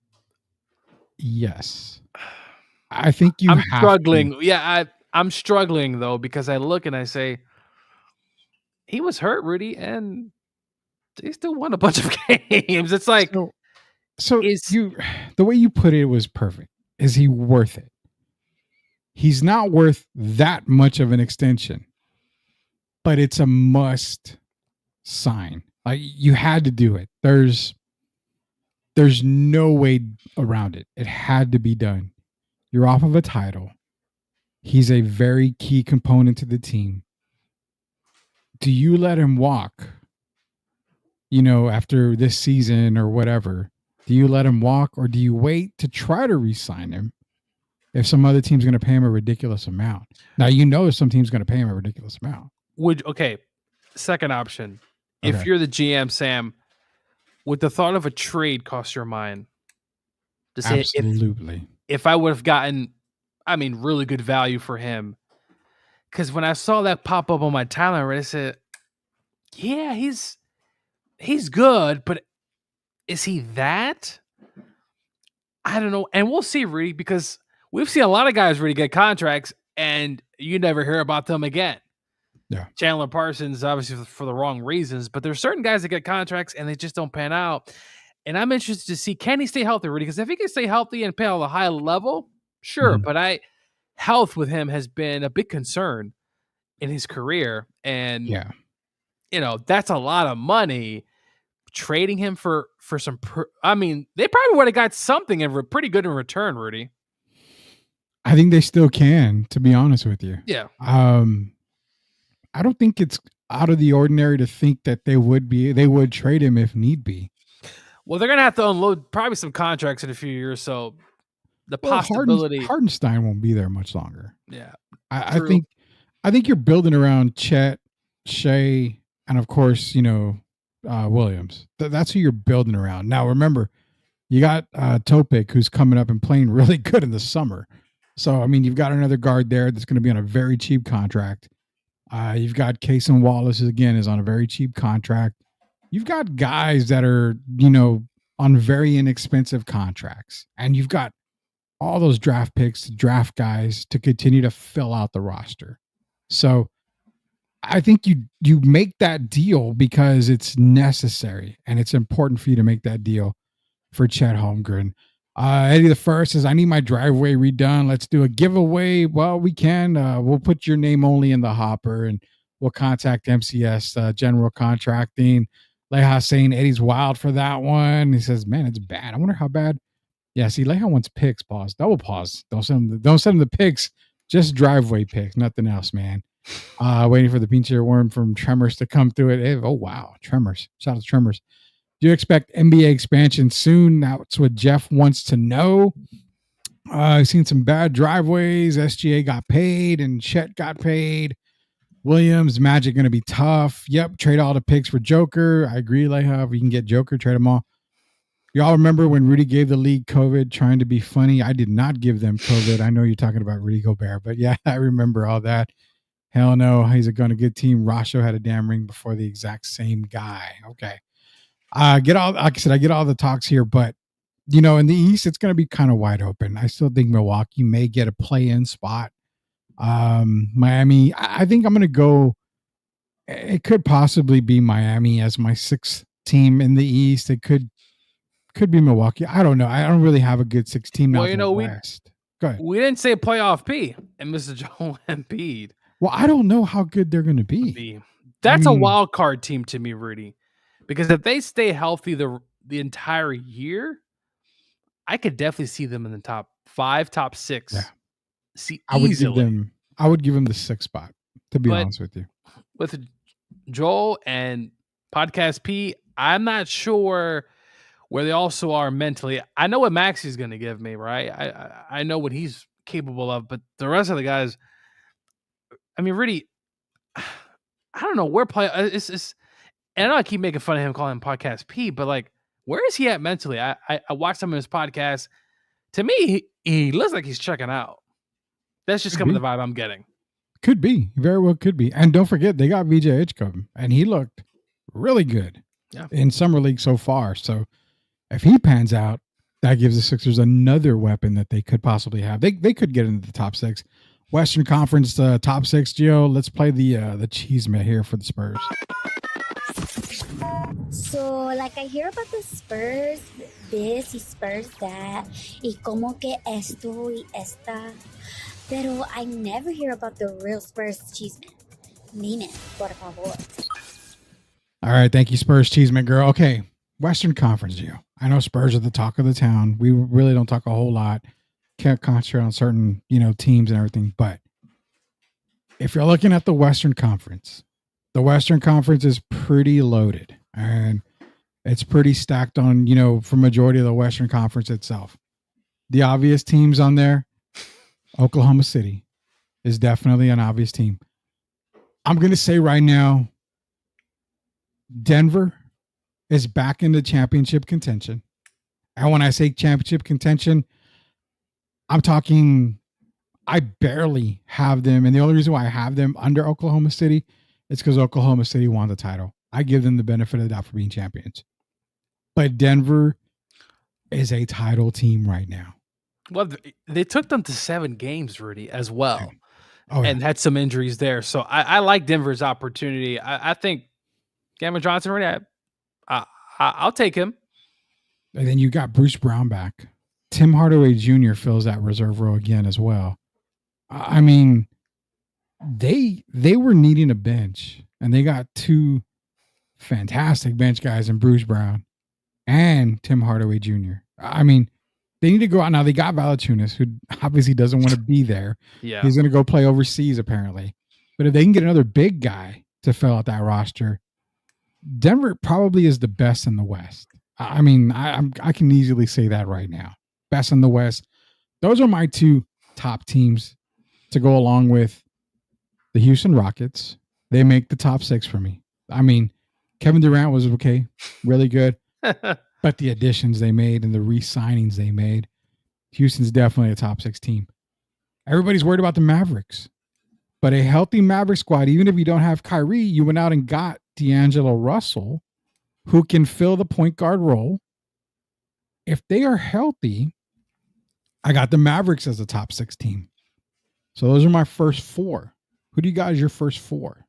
yes. I think I'm struggling. Yeah, I'm struggling though, because I look and I say he was hurt, Rudy, and he still won a bunch of games. It's like so the way you put it was perfect. Is he worth it? He's not worth that much of an extension, but it's a must sign. Like, you had to do it. There's no way around it. It had to be done. You're off of a title. He's a very key component to the team. Do you let him walk? You know, after this season or whatever, do you let him walk, or do you wait to try to re-sign him if some other team's going to pay him a ridiculous amount? Now, you know if some team's going to pay him a ridiculous amount. Second option. If you're the GM, Sam, would the thought of a trade cross your mind? To say Absolutely. If I would have gotten, really good value for him. Because when I saw that pop up on my timeline, I said, yeah, he's good, but is he that? I don't know. And we'll see, Rudy, because we've seen a lot of guys really get contracts and you never hear about them again. Yeah. Chandler Parsons, obviously for the wrong reasons, but there's certain guys that get contracts and they just don't pan out. And I'm interested to see, can he stay healthy, Rudy? Because if he can stay healthy and play on a high level, sure. Mm-hmm. But health with him has been a big concern in his career. And, that's a lot of money. Trading him for some, they probably would have got something pretty good in return, Rudy. I think they still can, to be honest with you. Yeah. I don't think it's out of the ordinary to think that they would trade him if need be. Well, they're going to have to unload probably some contracts in a few years. So the possibility Hardenstein won't be there much longer. Yeah. I think you're building around Chet, Shea, and of course, Williams. That's who you're building around. Now, remember, you got Topic, who's coming up and playing really good in the summer. So, you've got another guard there that's going to be on a very cheap contract. You've got Cason Wallace, again, is on a very cheap contract. You've got guys that are, on very inexpensive contracts. And you've got all those draft picks, draft guys to continue to fill out the roster. So I think you make that deal because it's necessary and it's important for you to make that deal for Chet Holmgren. Eddie the First says, I need my driveway redone. Let's do a giveaway. Well, we can. We'll put your name only in the hopper and we'll contact MCS General Contracting. Leha saying Eddie's wild for that one. He says, man, it's bad. I wonder how bad. Yeah, see, Leha wants picks. Pause. Double pause. Don't send him the picks. Just driveway picks. Nothing else, man. Waiting for the pinch worm from Tremors to come through it. Oh, wow. Tremors. Shout out to Tremors. Do you expect NBA expansion soon? That's what Jeff wants to know. I've seen some bad driveways. SGA got paid and Chet got paid. Williams, Magic going to be tough. Yep, trade all the picks for Joker. I agree, Leha. If we can get Joker, trade them all. Y'all remember when Rudy gave the league COVID trying to be funny? I did not give them COVID. I know you're talking about Rudy Gobert, but yeah, I remember all that. Hell no, he's going to good team. Rasho had a damn ring before the exact same guy. Okay. Like I said, I get all the talks here, but in the East, it's going to be kind of wide open. I still think Milwaukee may get a play-in spot. Miami, I think I'm going to go. It could possibly be Miami as my sixth team in the East. It could be Milwaukee. I don't know. I don't really have a good six team now. Well, West. Go ahead. We didn't say playoff P and Mr. Joel Embiid. Well, I don't know how good they're going to be. That's a wild card team to me, Rudy, because if they stay healthy the entire year, I could definitely see them in the top 5, top 6. Yeah. See, I would give them the 6th spot, to be honest with you. With Joel and Podcast P, I'm not sure where they also are mentally. I know what Maxi's going to give me, right? I know what he's capable of, but the rest of the guys, I mean, Rudy, I don't know where and I know I keep making fun of him calling him Podcast P, but like, where is he at mentally? I watched some of his podcasts. To me, he looks like he's checking out. That's just the vibe I'm getting. Could be. Very well could be. And don't forget, they got VJ Edgecombe, and he looked really good in Summer League so far. So if he pans out, that gives the Sixers another weapon that they could possibly have. They could get into the top 6. Western Conference top 6, Gio. Let's play the cheesemate here for the Spurs. So, like, I hear about the Spurs this y Spurs that, y como que esto y esta, pero I never hear about the real Spurs cheeseman. Dime, por favor. All right, thank you, Spurs cheeseman girl. Okay, Western Conference, Gio. I know Spurs are the talk of the town. We really don't talk a whole lot. Can't concentrate on certain, teams and everything. But if you're looking at the Western Conference is pretty loaded. And it's pretty stacked on, for majority of the Western Conference itself. The obvious teams on there, Oklahoma City is definitely an obvious team. I'm going to say right now, Denver is back in the championship contention. And when I say championship contention, I'm talking, I barely have them. And the only reason why I have them under Oklahoma City is because Oklahoma City won the title. I give them the benefit of the doubt for being champions. But Denver is a title team right now. Well, they took them to 7 games, Rudy, as well. And had some injuries there. So I like Denver's opportunity. I think Cameron Johnson, Rudy, I'll take him. And then you got Bruce Brown back. Tim Hardaway Jr. fills that reserve role again as well. I mean, they were needing a bench, and they got 2 fantastic bench guys in Bruce Brown and Tim Hardaway Jr. I mean, they need to go out now. They got Valanciunas, who obviously doesn't want to be there. Yeah, he's going to go play overseas apparently. But if they can get another big guy to fill out that roster, Denver probably is the best in the West. I mean, I can easily say that right now. Best in the West. Those are my 2 top teams to go along with the Houston Rockets. They make the top 6 for me. I mean, Kevin Durant was okay, really good. But the additions they made and the re-signings they made, Houston's definitely a top 6 team. Everybody's worried about the Mavericks. But a healthy Maverick squad, even if you don't have Kyrie, you went out and got D'Angelo Russell, who can fill the point guard role. If they are healthy, I got the Mavericks as a top 6 team. So those are my first 4. Who do you got as your first 4?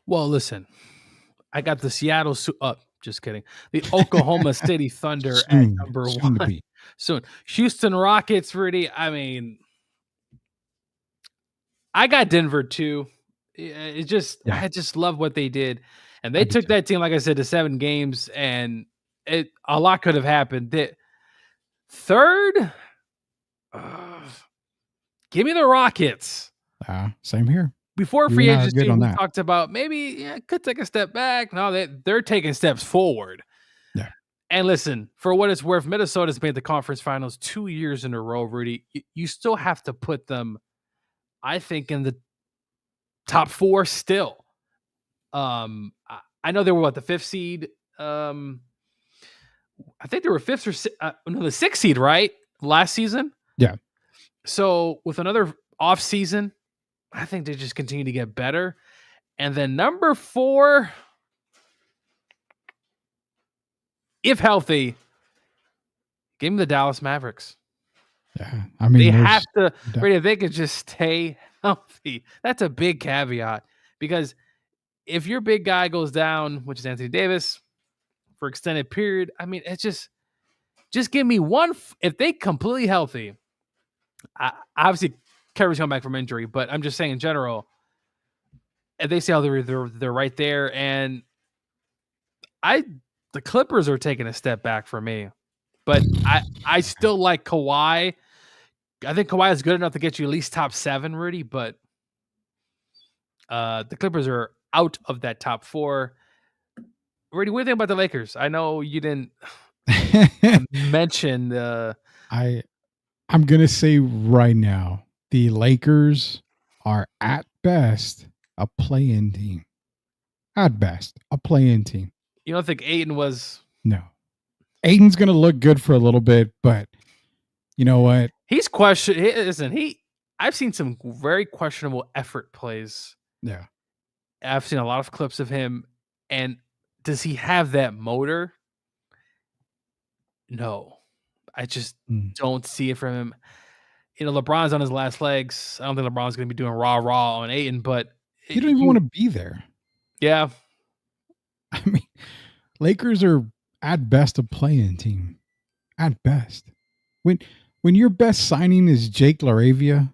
Well, listen, I got the Seattle. Just kidding. The Oklahoma City Thunder at number 1. Soon. Houston Rockets, Rudy. I mean, I got Denver too. I just love what they did. And they took that team, like I said, to 7 games, and a lot could have happened. Third, give me the Rockets. Same here. Before free agency, we talked about maybe could take a step back. No, they're taking steps forward. Yeah. And listen, for what it's worth, Minnesota's made the conference finals 2 years in a row, Rudy. You still have to put them, I think, in the top 4 still. I know they were the 5th seed I think they were fifth or the sixth seed, right? Last season. Yeah. So with another off season, I think they just continue to get better. And then number 4, if healthy, give me the Dallas Mavericks. Yeah. I mean, They have to, Brady, if they could just stay healthy. That's a big caveat because if your big guy goes down, which is Anthony Davis, for extended period, I mean, it's just give me one. If they completely healthy, obviously Kyrie's coming back from injury, but I'm just saying in general, if they say they're right there, and the Clippers are taking a step back for me, but I still like Kawhi. I think Kawhi is good enough to get you at least top 7, Rudy, but the Clippers are out of that top 4. Rudy, what do you think about the Lakers? I know you didn't mention I'm gonna say right now, the Lakers are at best a play-in team. At best, a play-in team. You don't think Ayton was? No. Ayton's gonna look good for a little bit, but you know what? He's question. I've seen some very questionable effort plays. Yeah. I've seen a lot of clips of him, and does he have that motor? No. I just don't see it from him. You know, LeBron's on his last legs. I don't think LeBron's going to be doing raw on Ayton, but you don't even want to be there. Yeah. I mean, Lakers are at best a play-in team. At best. When your best signing is Jake LaRavia,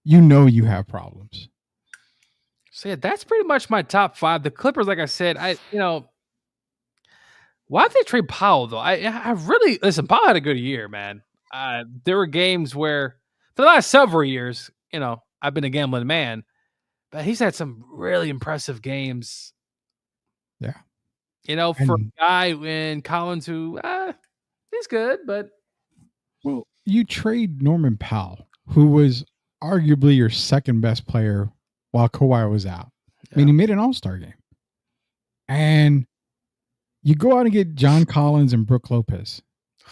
you know you have problems. So yeah, that's pretty much my top 5. The Clippers, like I said, why did they trade Powell though? I really listen. Powell had a good year, man. There were games where for the last several years, I've been a gambling man, but he's had some really impressive games. Yeah, for a guy in Collins who he's good, but you trade Norman Powell, who was arguably your second best player while Kawhi was out. Yeah. I mean, he made an All-Star game, and you go out and get John Collins and Brook Lopez.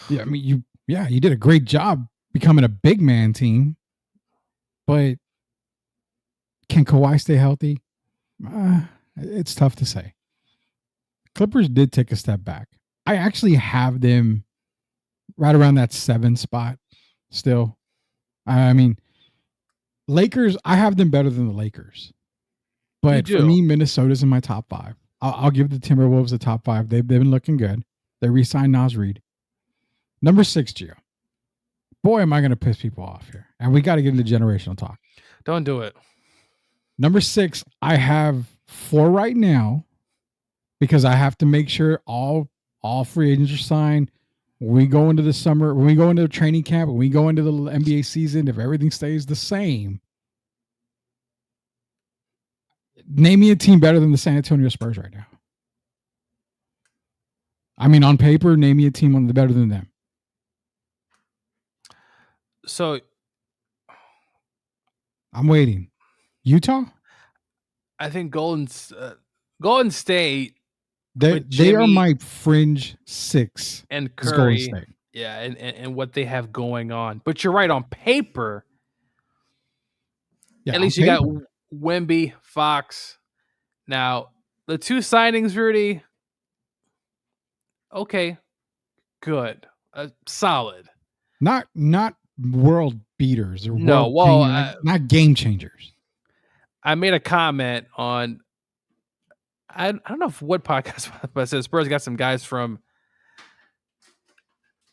Yeah, I mean, you did a great job becoming a big man team, but can Kawhi stay healthy? It's tough to say. Clippers did take a step back. I actually have them right around that 7 spot still. I mean, Lakers, I have them better than the Lakers. But for me, Minnesota's in my top 5. I'll give the Timberwolves the top 5. They've been looking good. They re-signed Naz Reid. Number 6, Gio. Boy, am I going to piss people off here. And we got to get into generational talk. Don't do it. Number 6, I have 4 right now because I have to make sure all free agents are signed. When we go into the summer, when we go into the training camp, when we go into the NBA season, if everything stays the same, name me a team better than the San Antonio Spurs right now. I mean, on paper, name me a team better than them. So, I'm waiting. Utah? I think Golden State. They are my fringe 6. And Curry. Yeah, and what they have going on. But you're right, on paper, at least you got Wemby, Fox. Now, the 2 signings, Rudy, okay, good, solid. Not world beaters or not game changers. I made a comment on, I don't know what podcast, but it says Spurs got some guys from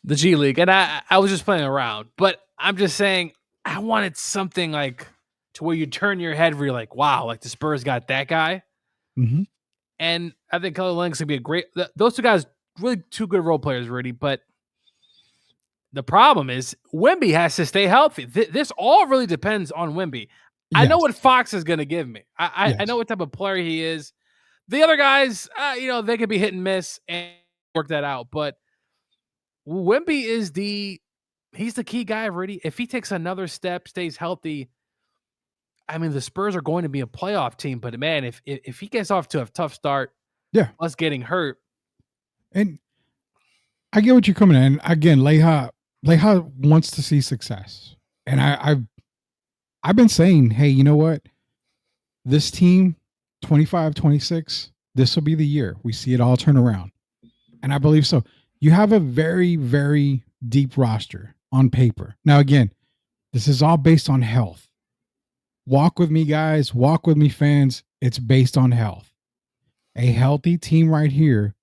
the G League, and I was just playing around, but I'm just saying I wanted something like to where you turn your head where you're like, wow, like the Spurs got that guy. Mm-hmm. And I think Kelly Olynyk's going to be a great, those 2 guys, really 2 good role players, Rudy, but the problem is Wemby has to stay healthy. This all really depends on Wemby. Yes. I know what Fox is going to give me. I know what type of player he is. The other guys, they could be hit and miss and work that out. But Wemby he's the key guy, Rudy. If he takes another step, stays healthy, I mean, the Spurs are going to be a playoff team. But man, if he gets off to a tough start, plus getting hurt, and I get what you're coming in. Again, Leha wants to see success. And I've been saying, hey, you know what? This team, 25, 26, this will be the year we see it all turn around. And I believe so. You have a very, very deep roster on paper. Now, again, this is all based on health. Walk with me, guys. Walk with me, fans. It's based on health. A healthy team right here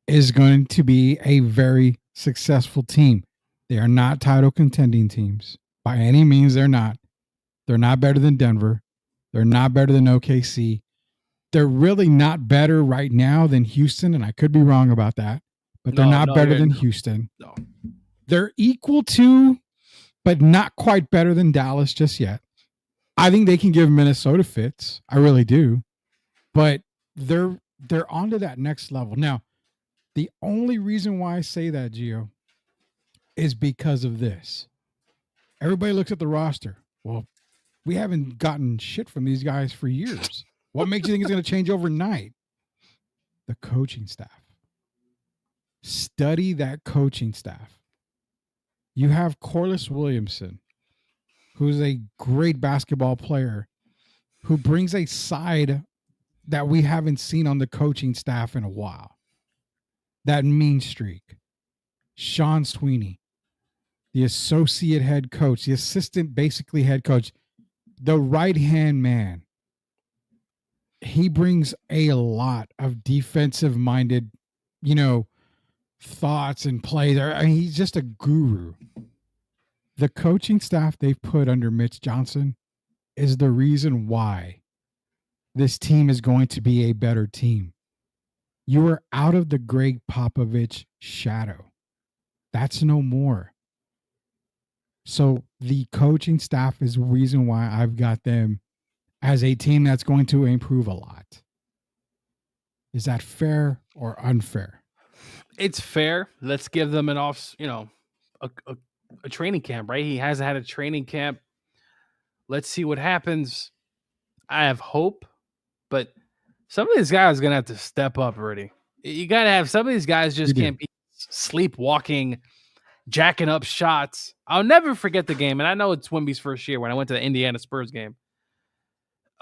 is going to be a very successful team. They are not title contending teams. By any means, they're not. They're not better than Denver. They're not better than OKC. They're really not better right now than Houston, and I could be wrong about that, but they're not better than Houston. No. They're equal to, but not quite better than Dallas just yet. I think they can give Minnesota fits. I really do. But they're on to that next level. Now, the only reason why I say that, Gio, is because of this. Everybody looks at the roster. Well, we haven't gotten shit from these guys for years. What makes you think it's going to change overnight? The coaching staff. Study that coaching staff. You have Corliss Williamson, who's a great basketball player, who brings a side that we haven't seen on the coaching staff in a while. That mean streak. Sean Sweeney, the associate head coach, the assistant basically head coach, the right-hand man. He brings a lot of defensive-minded, thoughts and plays. I mean, he's just a guru. The coaching staff they've put under Mitch Johnson is the reason why this team is going to be a better team. You are out of the Greg Popovich shadow. That's no more. So the coaching staff is the reason why I've got them as a team that's going to improve a lot. Is that fair or unfair? It's fair. Let's give them an off, a training camp, right? He hasn't had a training camp. Let's see what happens. I have hope, but some of these guys are going to have to step up already. You got to have some of these guys just can't be sleepwalking, jacking up shots. I'll never forget the game, and I know it's Wemby's first year when I went to the Indiana Spurs game.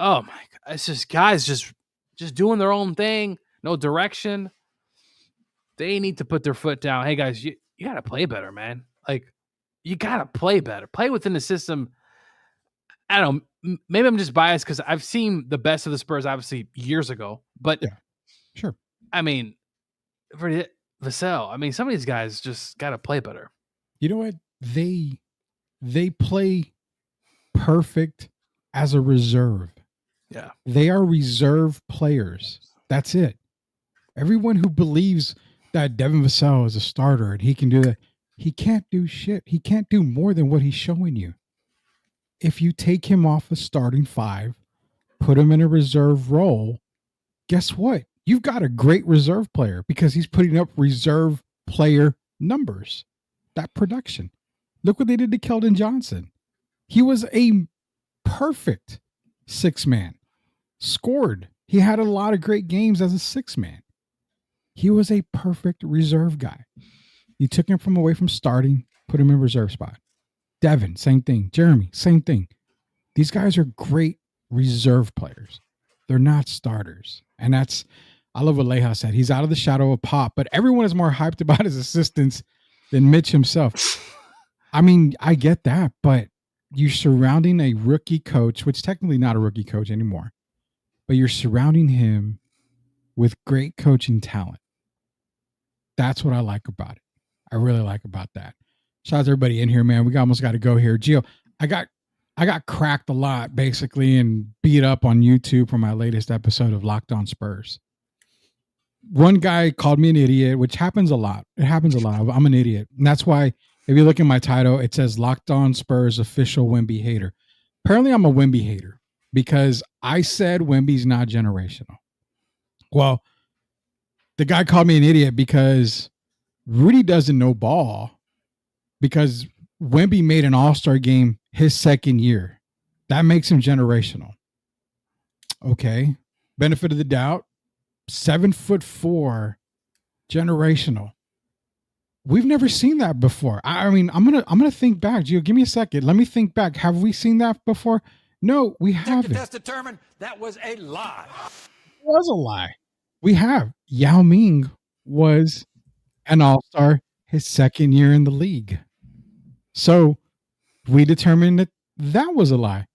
Oh, my God. It's just guys just doing their own thing, no direction. They need to put their foot down. Hey, guys, you got to play better, man. Like, you got to play better. Play within the system. I don't know. Maybe I'm just biased because I've seen the best of the Spurs, obviously, years ago. But, yeah, sure. I mean, for Vassell, some of these guys just got to play better. You know what? They play perfect as a reserve. Yeah. They are reserve players. That's it. Everyone who believes that Devin Vassell is a starter and he can do that, he can't do shit. He can't do more than what he's showing you. If you take him off a starting five, put him in a reserve role, guess what? You've got a great reserve player because he's putting up reserve player numbers. That production. Look what they did to Keldon Johnson. He was a perfect six-man. Scored. He had a lot of great games as a six-man. He was a perfect reserve guy. You took him away from starting, put him in reserve spot. Devin, same thing. Jeremy, same thing. These guys are great reserve players. They're not starters. And I love what Leha said. He's out of the shadow of Pop, but everyone is more hyped about his assistants than Mitch himself. I get that, but you're surrounding a rookie coach, which technically not a rookie coach anymore, but you're surrounding him with great coaching talent. That's what I like about it. I really like about that. Shout out to everybody in here, man. We almost got to go here. Gio, I got cracked a lot, basically, and beat up on YouTube for my latest episode of Locked On Spurs. One guy called me an idiot, which happens a lot. It happens a lot. I'm an idiot. And that's why, if you look at my title, it says Locked On Spurs Official Wemby Hater. Apparently, I'm a Wemby hater because I said Wemby's not generational. Well, the guy called me an idiot because Rudy doesn't know ball because Wemby made an all-star game his second year. That makes him generational. Okay. Benefit of the doubt. 7'4", generational. we've never seen that before. I mean, I'm gonna think back. Gio, give me a second. Let me think back. Have we seen that before? No, we haven't. Test determined that was a lie. It was a lie. We have. Yao Ming was an all-star his second year in the league. So we determined that was a lie.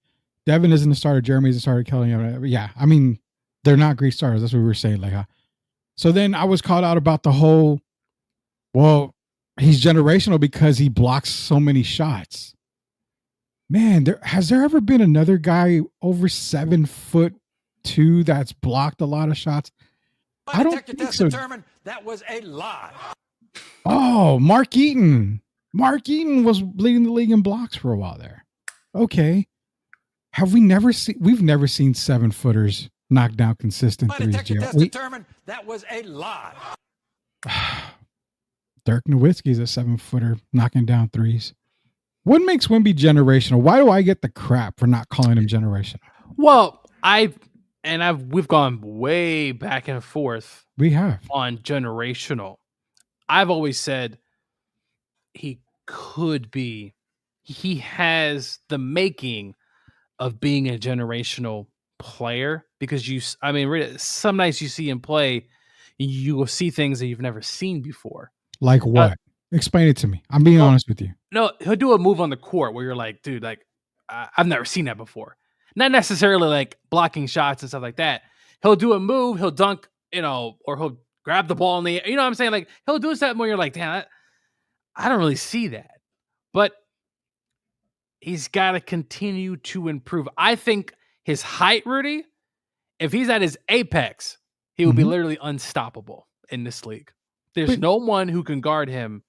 Devin isn't a starter. Jeremy isn't a starter. Kelly, yeah. I mean, they're not great starters. That's what we were saying. Like, so then I was called out about the whole, well, he's generational because he blocks so many shots. Man, has there ever been another guy over 7'2" that's blocked a lot of shots? I don't think so. Determined that was a lie. Oh, Mark Eaton. Mark Eaton was leading the league in blocks for a while there. Okay. We've never seen 7-footers knock down consistent threes. Test determined that was a lie. Dirk Nowitzki's a 7-footer knocking down threes. What makes Wemby generational? Why do I get the crap for not calling him generational? Well, we've gone way back and forth. We have on generational. I've always said he has the making of being a generational player because some nights you see him play, you will see things that you've never seen before. Like what? Explain it to me. I'm being honest with you. No, he'll do a move on the court where you're like, dude, like I've never seen that before. Not necessarily like blocking shots and stuff like that. He'll do a move, he'll dunk, or he'll grab the ball in the air. You know what I'm saying? Like he'll do something where you're like, damn, I don't really see that. But he's got to continue to improve. I think his height, Rudy, if he's at his apex, he will be literally unstoppable in this league. There's no one who can guard him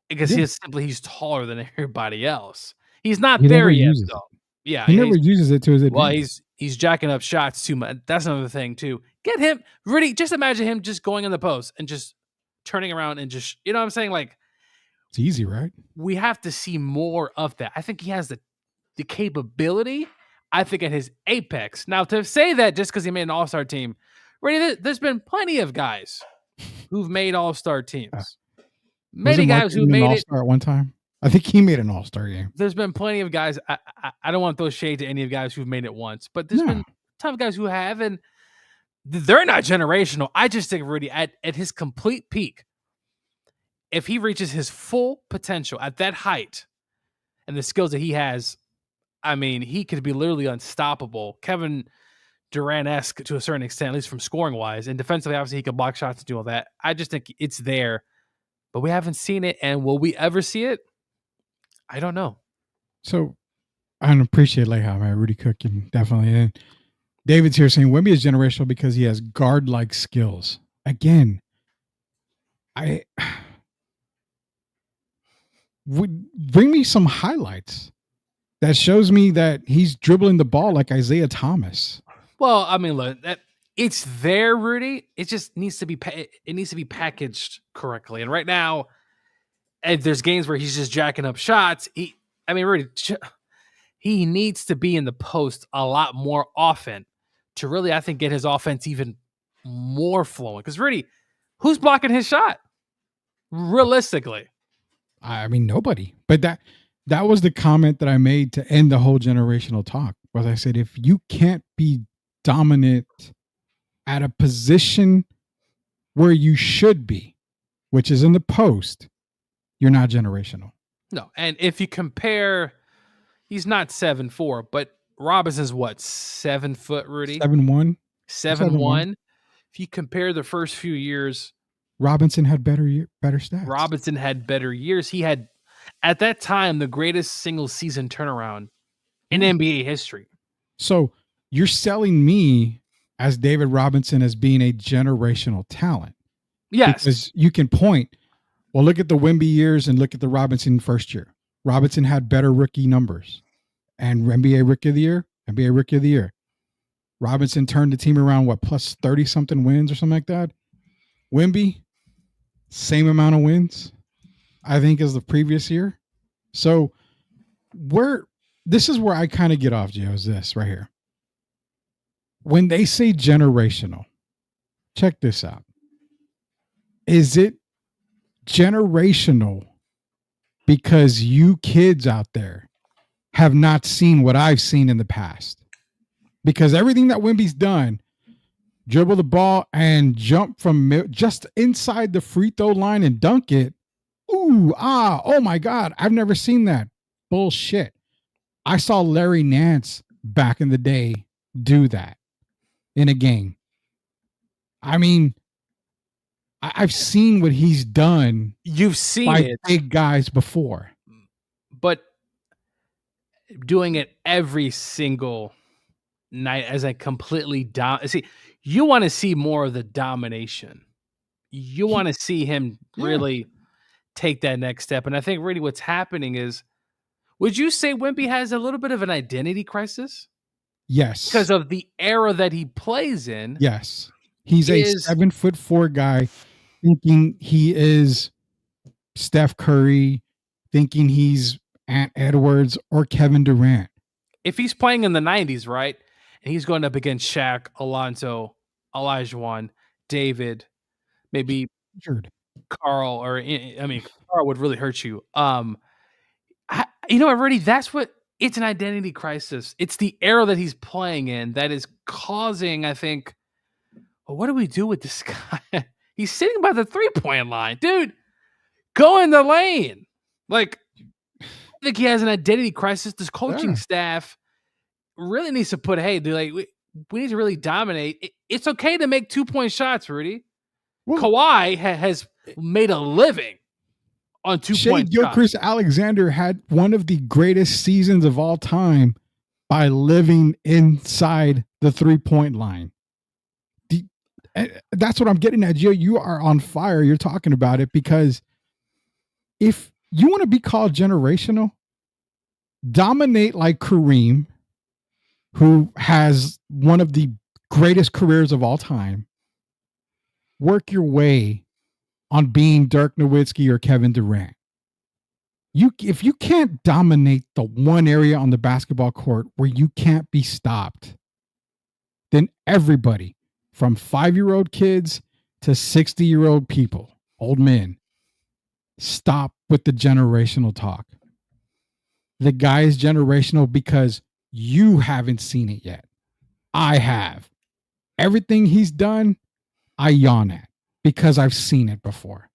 because he's taller than everybody else. He's not there yet, though. Yeah, he never uses it to his advantage. Well, he's jacking up shots too much. That's another thing too. Get him, Rudy. Just imagine him just going in the post and just turning around and just, you know what I'm saying? Like, it's easy, right? We have to see more of that. I think he has the capability. I think at his apex. Now, to say that just because he made an all-star team, Rudy, there's been plenty of guys who've made all-star teams. Many guys who made all-star at one time. I think he made an all-star game. There's been plenty of guys. I don't want to throw shade to any of the guys who've made it once, but there's been a ton of guys who have, and they're not generational. I just think Rudy at his complete peak, if he reaches his full potential at that height and the skills that he has, I mean, he could be literally unstoppable. Kevin Durant-esque to a certain extent, at least from scoring wise, and defensively, obviously he can block shots and do all that. I just think it's there, but we haven't seen it. And will we ever see it? I don't know. So I appreciate man. Rudy Cooking, definitely. And David's here saying Wemby is generational because he has guard-like skills. Again, would bring me some highlights that shows me that he's dribbling the ball like Isaiah Thomas. Well, I mean, look, it's there, Rudy. It just needs to be packaged correctly. And right now, there's games where he's just jacking up shots. Rudy, he needs to be in the post a lot more often to really, I think, get his offense even more flowing. Because Rudy, who's blocking his shot? Realistically, I mean, nobody. But that was the comment that I made to end the whole generational talk. Was I said, if you can't be dominant at a position where you should be, which is in the post, you're not generational. No, and if you compare, he's not 7'4", but Robinson's what, 7 foot, Rudy? 7'1". 7'1". If you compare the first few years, Robinson had better stats. Robinson had better years. He had, at that time, the greatest single season turnaround in NBA history. So you're selling me as David Robinson as being a generational talent. Yes. Because you can point, well, look at the Wemby years and look at the Robinson first year. Robinson had better rookie numbers. And NBA Rookie of the Year, NBA Rookie of the Year. Robinson turned the team around, plus 30-something wins or something like that? Wemby, same amount of wins, I think, as the previous year. So this is where I kind of get off, Gio, is this right here. When they say generational, check this out. Is it generational because you kids out there have not seen what I've seen in the past. Because everything that Wemby's done, dribble the ball and jump from just inside the free throw line and dunk it. Oh my God. I've never seen that. Bullshit. I saw Larry Nance back in the day do that in a game. I mean, I've seen what he's done. You've seen by it, big guys before, but doing it every single night as a completely see, you want to see more of the domination. You want to see him really take that next step. And I think really what's happening is, would you say Wemby has a little bit of an identity crisis? Yes. Because of the era that he plays in. Yes. He's a 7'4" guy thinking he is Steph Curry, thinking he's Ant Edwards or Kevin Durant. If he's playing in the 90s, right? And he's going up against Shaq, Alonzo, Olajuwon, David, maybe Carl, or I mean, Carl would really hurt you. Already that's what it's an identity crisis. It's the era that he's playing in that is causing, I think, well, what do we do with this guy? He's sitting by the 3-point line, dude. Go in the lane. Like, I think he has an identity crisis. This coaching staff really needs to put, hey, dude, like we need to really dominate. It's okay to make 2-point shots, Rudy. Well, Kawhi has made a living on 2-point shots. Gilgeous Alexander had one of the greatest seasons of all time by living inside the 3-point line. That's what I'm getting at, Gio. You are on fire. You're talking about it because if you want to be called generational, dominate like Kareem, who has one of the greatest careers of all time. Work your way on being Dirk Nowitzki or Kevin Durant. If you can't dominate the one area on the basketball court where you can't be stopped, then everybody from 5-year-old kids to 60-year-old people, old men, stop with the generational talk. The guy is generational because you haven't seen it yet. I have. Everything he's done, I yawn at because I've seen it before.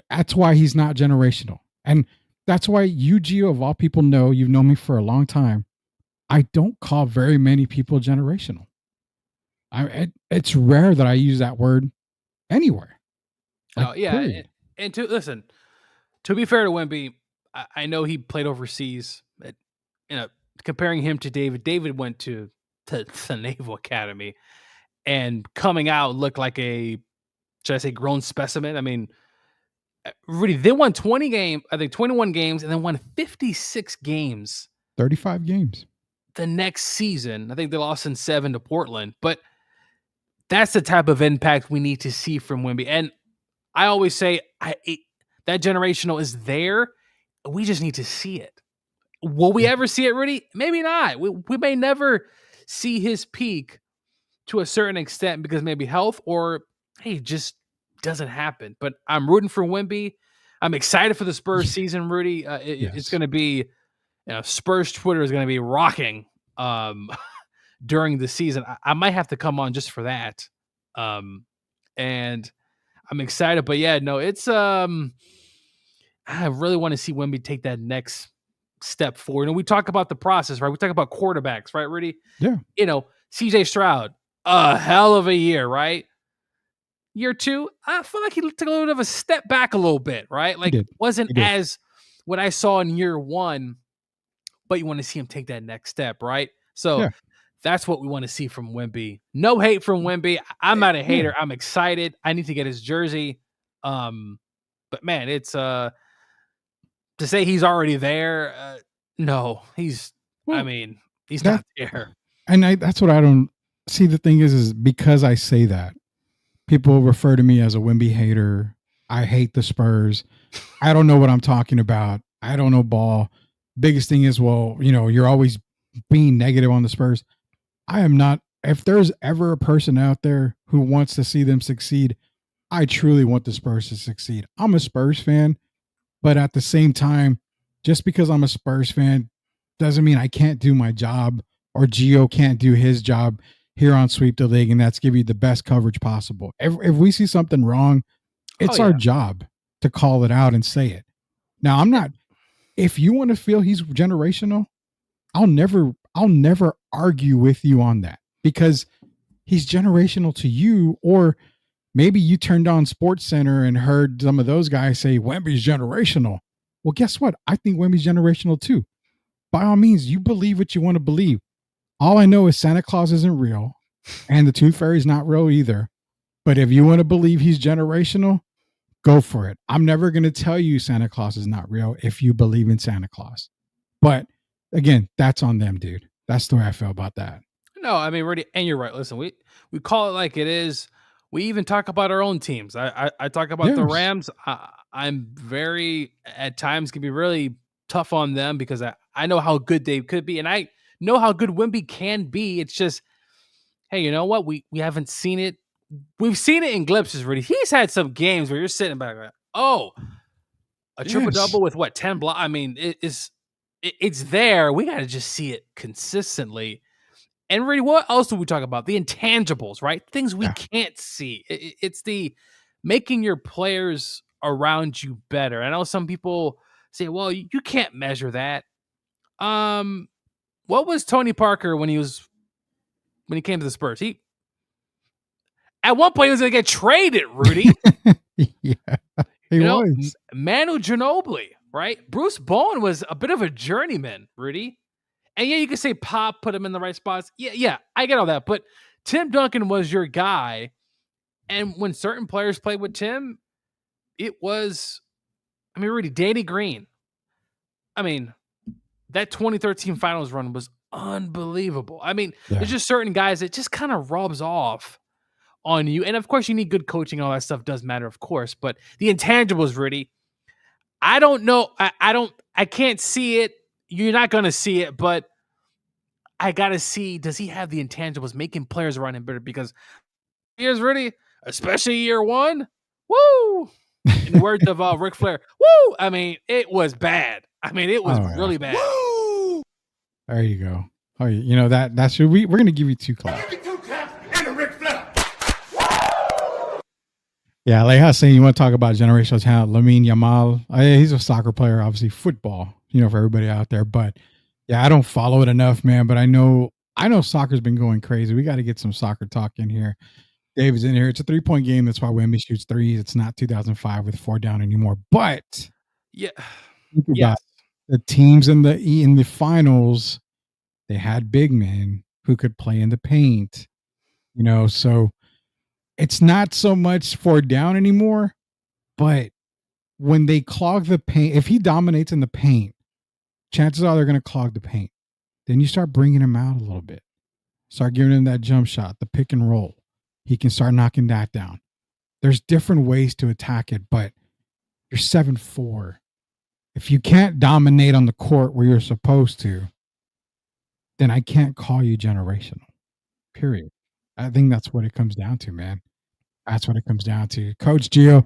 That's why he's not generational. And that's why you, Gio, of all people, know, you've known me for a long time. I don't call very many people generational. It's rare that I use that word anywhere. Oh, yeah. And to be fair to Wemby, I know he played overseas. Comparing him to David went to the Naval Academy and coming out looked like a, should I say, grown specimen? I mean, really, they won 21 games, and then won 56 games. 35 games. The next season, I think they lost in 7 to Portland, but that's the type of impact we need to see from Wemby. And I always say that generational is there. We just need to see it. Will we ever see it, Rudy? Maybe not. We may never see his peak to a certain extent because maybe health or, hey, just doesn't happen. But I'm rooting for Wemby. I'm excited for the Spurs season, Rudy. It's going to be, Spurs Twitter is going to be rocking during the season. I might have to come on just for that. And I'm excited. But yeah, no, it's I really want to see Wemby take that next step forward. And we talk about the process, right? We talk about quarterbacks, right, Rudy? Yeah. CJ Stroud, a hell of a year, right? Year 2, I feel like he took a little bit of a step back a little bit, right? Like, wasn't as what I saw in year 1, but you want to see him take that next step, right? So that's what we want to see from Wemby. No hate from Wemby. I'm not a hater. I'm excited. I need to get his jersey. But man, it's to say he's already there. No, he's not there. And that's what I don't see. The thing is because I say that, people refer to me as a Wemby hater. I hate the Spurs. I don't know what I'm talking about. I don't know ball. Biggest thing is, you're always being negative on the Spurs. I am not. If there's ever a person out there who wants to see them succeed, I truly want the Spurs to succeed. I'm a Spurs fan, but at the same time, just because I'm a Spurs fan doesn't mean I can't do my job or Gio can't do his job here on Sweep the League, and that's give you the best coverage possible. If we see something wrong, it's our job to call it out and say it. Now, I'm not. If you want to feel he's generational, I'll never argue with you on that because he's generational to you. Or maybe you turned on Sports Center and heard some of those guys say Wemby's generational. Well, guess what? I think Wemby's generational too. By all means, you believe what you want to believe. All I know is Santa Claus isn't real and the Tooth Fairy's not real either. But if you want to believe he's generational, go for it. I'm never going to tell you Santa Claus is not real if you believe in Santa Claus. But again, that's on them, dude. That's the way I feel about that. No, I mean, Rudy, and you're right. Listen, we call it like it is. We even talk about our own teams. I talk about the Rams. I'm very, at times, can be really tough on them because I know how good they could be, and I know how good Wemby can be. It's just, hey, you know what? We haven't seen it. We've seen it in glimpses, Rudy. He's had some games where you're sitting back like, oh, a triple-double with what, 10 blocks? I mean, it's there. We got to just see it consistently. And Rudy, what else do we talk about? The intangibles, right? Things we can't see. It's the making your players around you better. I know some people say, well, you can't measure that. What was Tony Parker when he came to the Spurs? At one point he was going to get traded, Rudy. Yeah, he was. Manu Ginobili, right? Bruce Bowen was a bit of a journeyman, Rudy. And yeah, you can say Pop put him in the right spots. Yeah, I get all that. But Tim Duncan was your guy. And when certain players played with Tim, it was, I mean, Rudy, Danny Green. I mean, that 2013 finals run was unbelievable. I mean, there's just certain guys that just kind of rubs off on you. And of course, you need good coaching. All that stuff does matter, of course. But the intangibles, Rudy, I don't know. I can't see it. You're not going to see it, but I got to see, does he have the intangibles making players around him better? Because here's Rudy, especially year one, woo! In the words of Ric Flair, woo! I mean, it was bad. I mean, it was really bad. Woo! There you go. Oh, you know, that's we're going to give you 2 claps. Yeah, like I was saying, you want to talk about generational talent, Lamine Yamal. He's a soccer player, obviously football, for everybody out there. But yeah, I don't follow it enough, man. But I know soccer's been going crazy. We got to get some soccer talk in here. David's in here. It's a 3-point game. That's why Wemby shoots threes. It's not 2005 with 4 down anymore. But yeah, the teams in the finals, they had big men who could play in the paint. So it's not so much 4 down anymore, but when they clog the paint, if he dominates in the paint, chances are they're going to clog the paint. Then you start bringing him out a little bit. Start giving him that jump shot, the pick and roll. He can start knocking that down. There's different ways to attack it, but you're 7'4". If you can't dominate on the court where you're supposed to, then I can't call you generational, period. I think that's what it comes down to, man. That's what it comes down to. Coach Gio,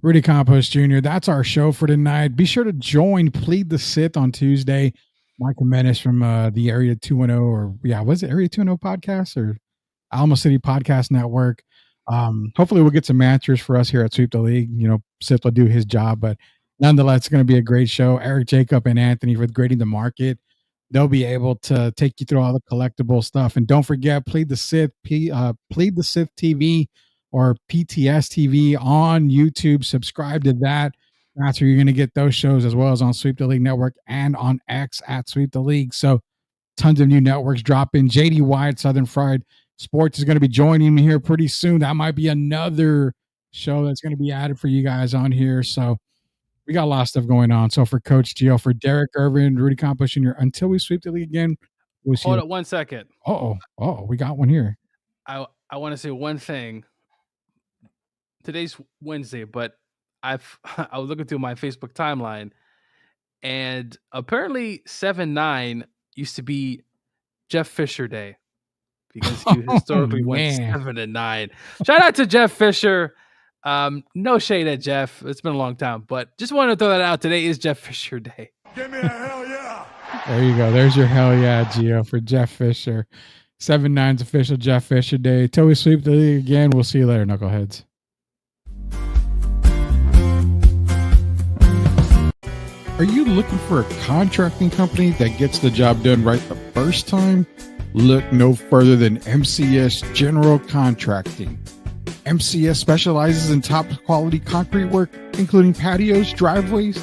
Rudy Campos Jr., that's our show for tonight. Be sure to join Plead the Sith on Tuesday. Michael Menace from the Area 210, or was it Area 210 podcast or Alamo City Podcast Network? Hopefully we'll get some answers for us here at Sweep the League. Sith will do his job, but nonetheless, it's going to be a great show. Eric Jacob and Anthony with Grading the Market. They'll be able to take you through all the collectible stuff. And don't forget, Plead the Sith TV or PTS TV on YouTube. Subscribe to that. That's where you're going to get those shows, as well as on Sweep the League Network and on X at Sweep the League. So tons of new networks dropping. JD Wyatt, Southern Fried Sports, is going to be joining me here pretty soon. That might be another show that's going to be added for you guys on here. So we got a lot of stuff going on. So for Coach Gio, for Derek Irvin, Rudy Campos Jr., until we sweep the league again, we'll see. Hold it 1 second. We got one here. I want to say one thing. Today's Wednesday, but I was looking through my Facebook timeline, and apparently 7-9 used to be Jeff Fisher Day because he historically went 7-9. Shout out to Jeff Fisher. No shade at Jeff. It's been a long time, but just wanted to throw that out. Today is Jeff Fisher Day. Give me a hell yeah. There you go. There's your hell yeah, Gio, for Jeff Fisher. 7-9's official Jeff Fisher Day. Till we sweep the league again, we'll see you later, knuckleheads. Are you looking for a contracting company that gets the job done right the first time? Look no further than MCS General Contracting. MCS specializes in top quality concrete work, including patios, driveways,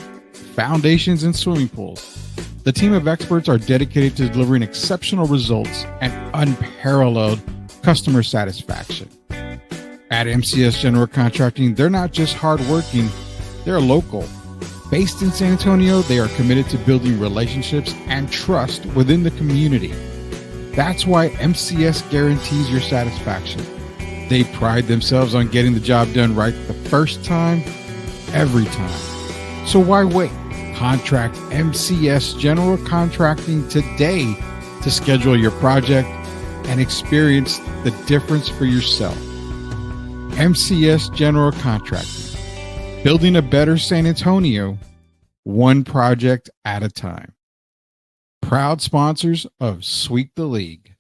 foundations, and swimming pools. The team of experts are dedicated to delivering exceptional results and unparalleled customer satisfaction. At MCS General Contracting, they're not just hardworking, they're local. Based in San Antonio, they are committed to building relationships and trust within the community. That's why MCS guarantees your satisfaction. They pride themselves on getting the job done right the first time, every time. So why wait? Contact MCS General Contracting today to schedule your project and experience the difference for yourself. MCS General Contracting. Building a better San Antonio, one project at a time. Proud sponsors of Sweep the League.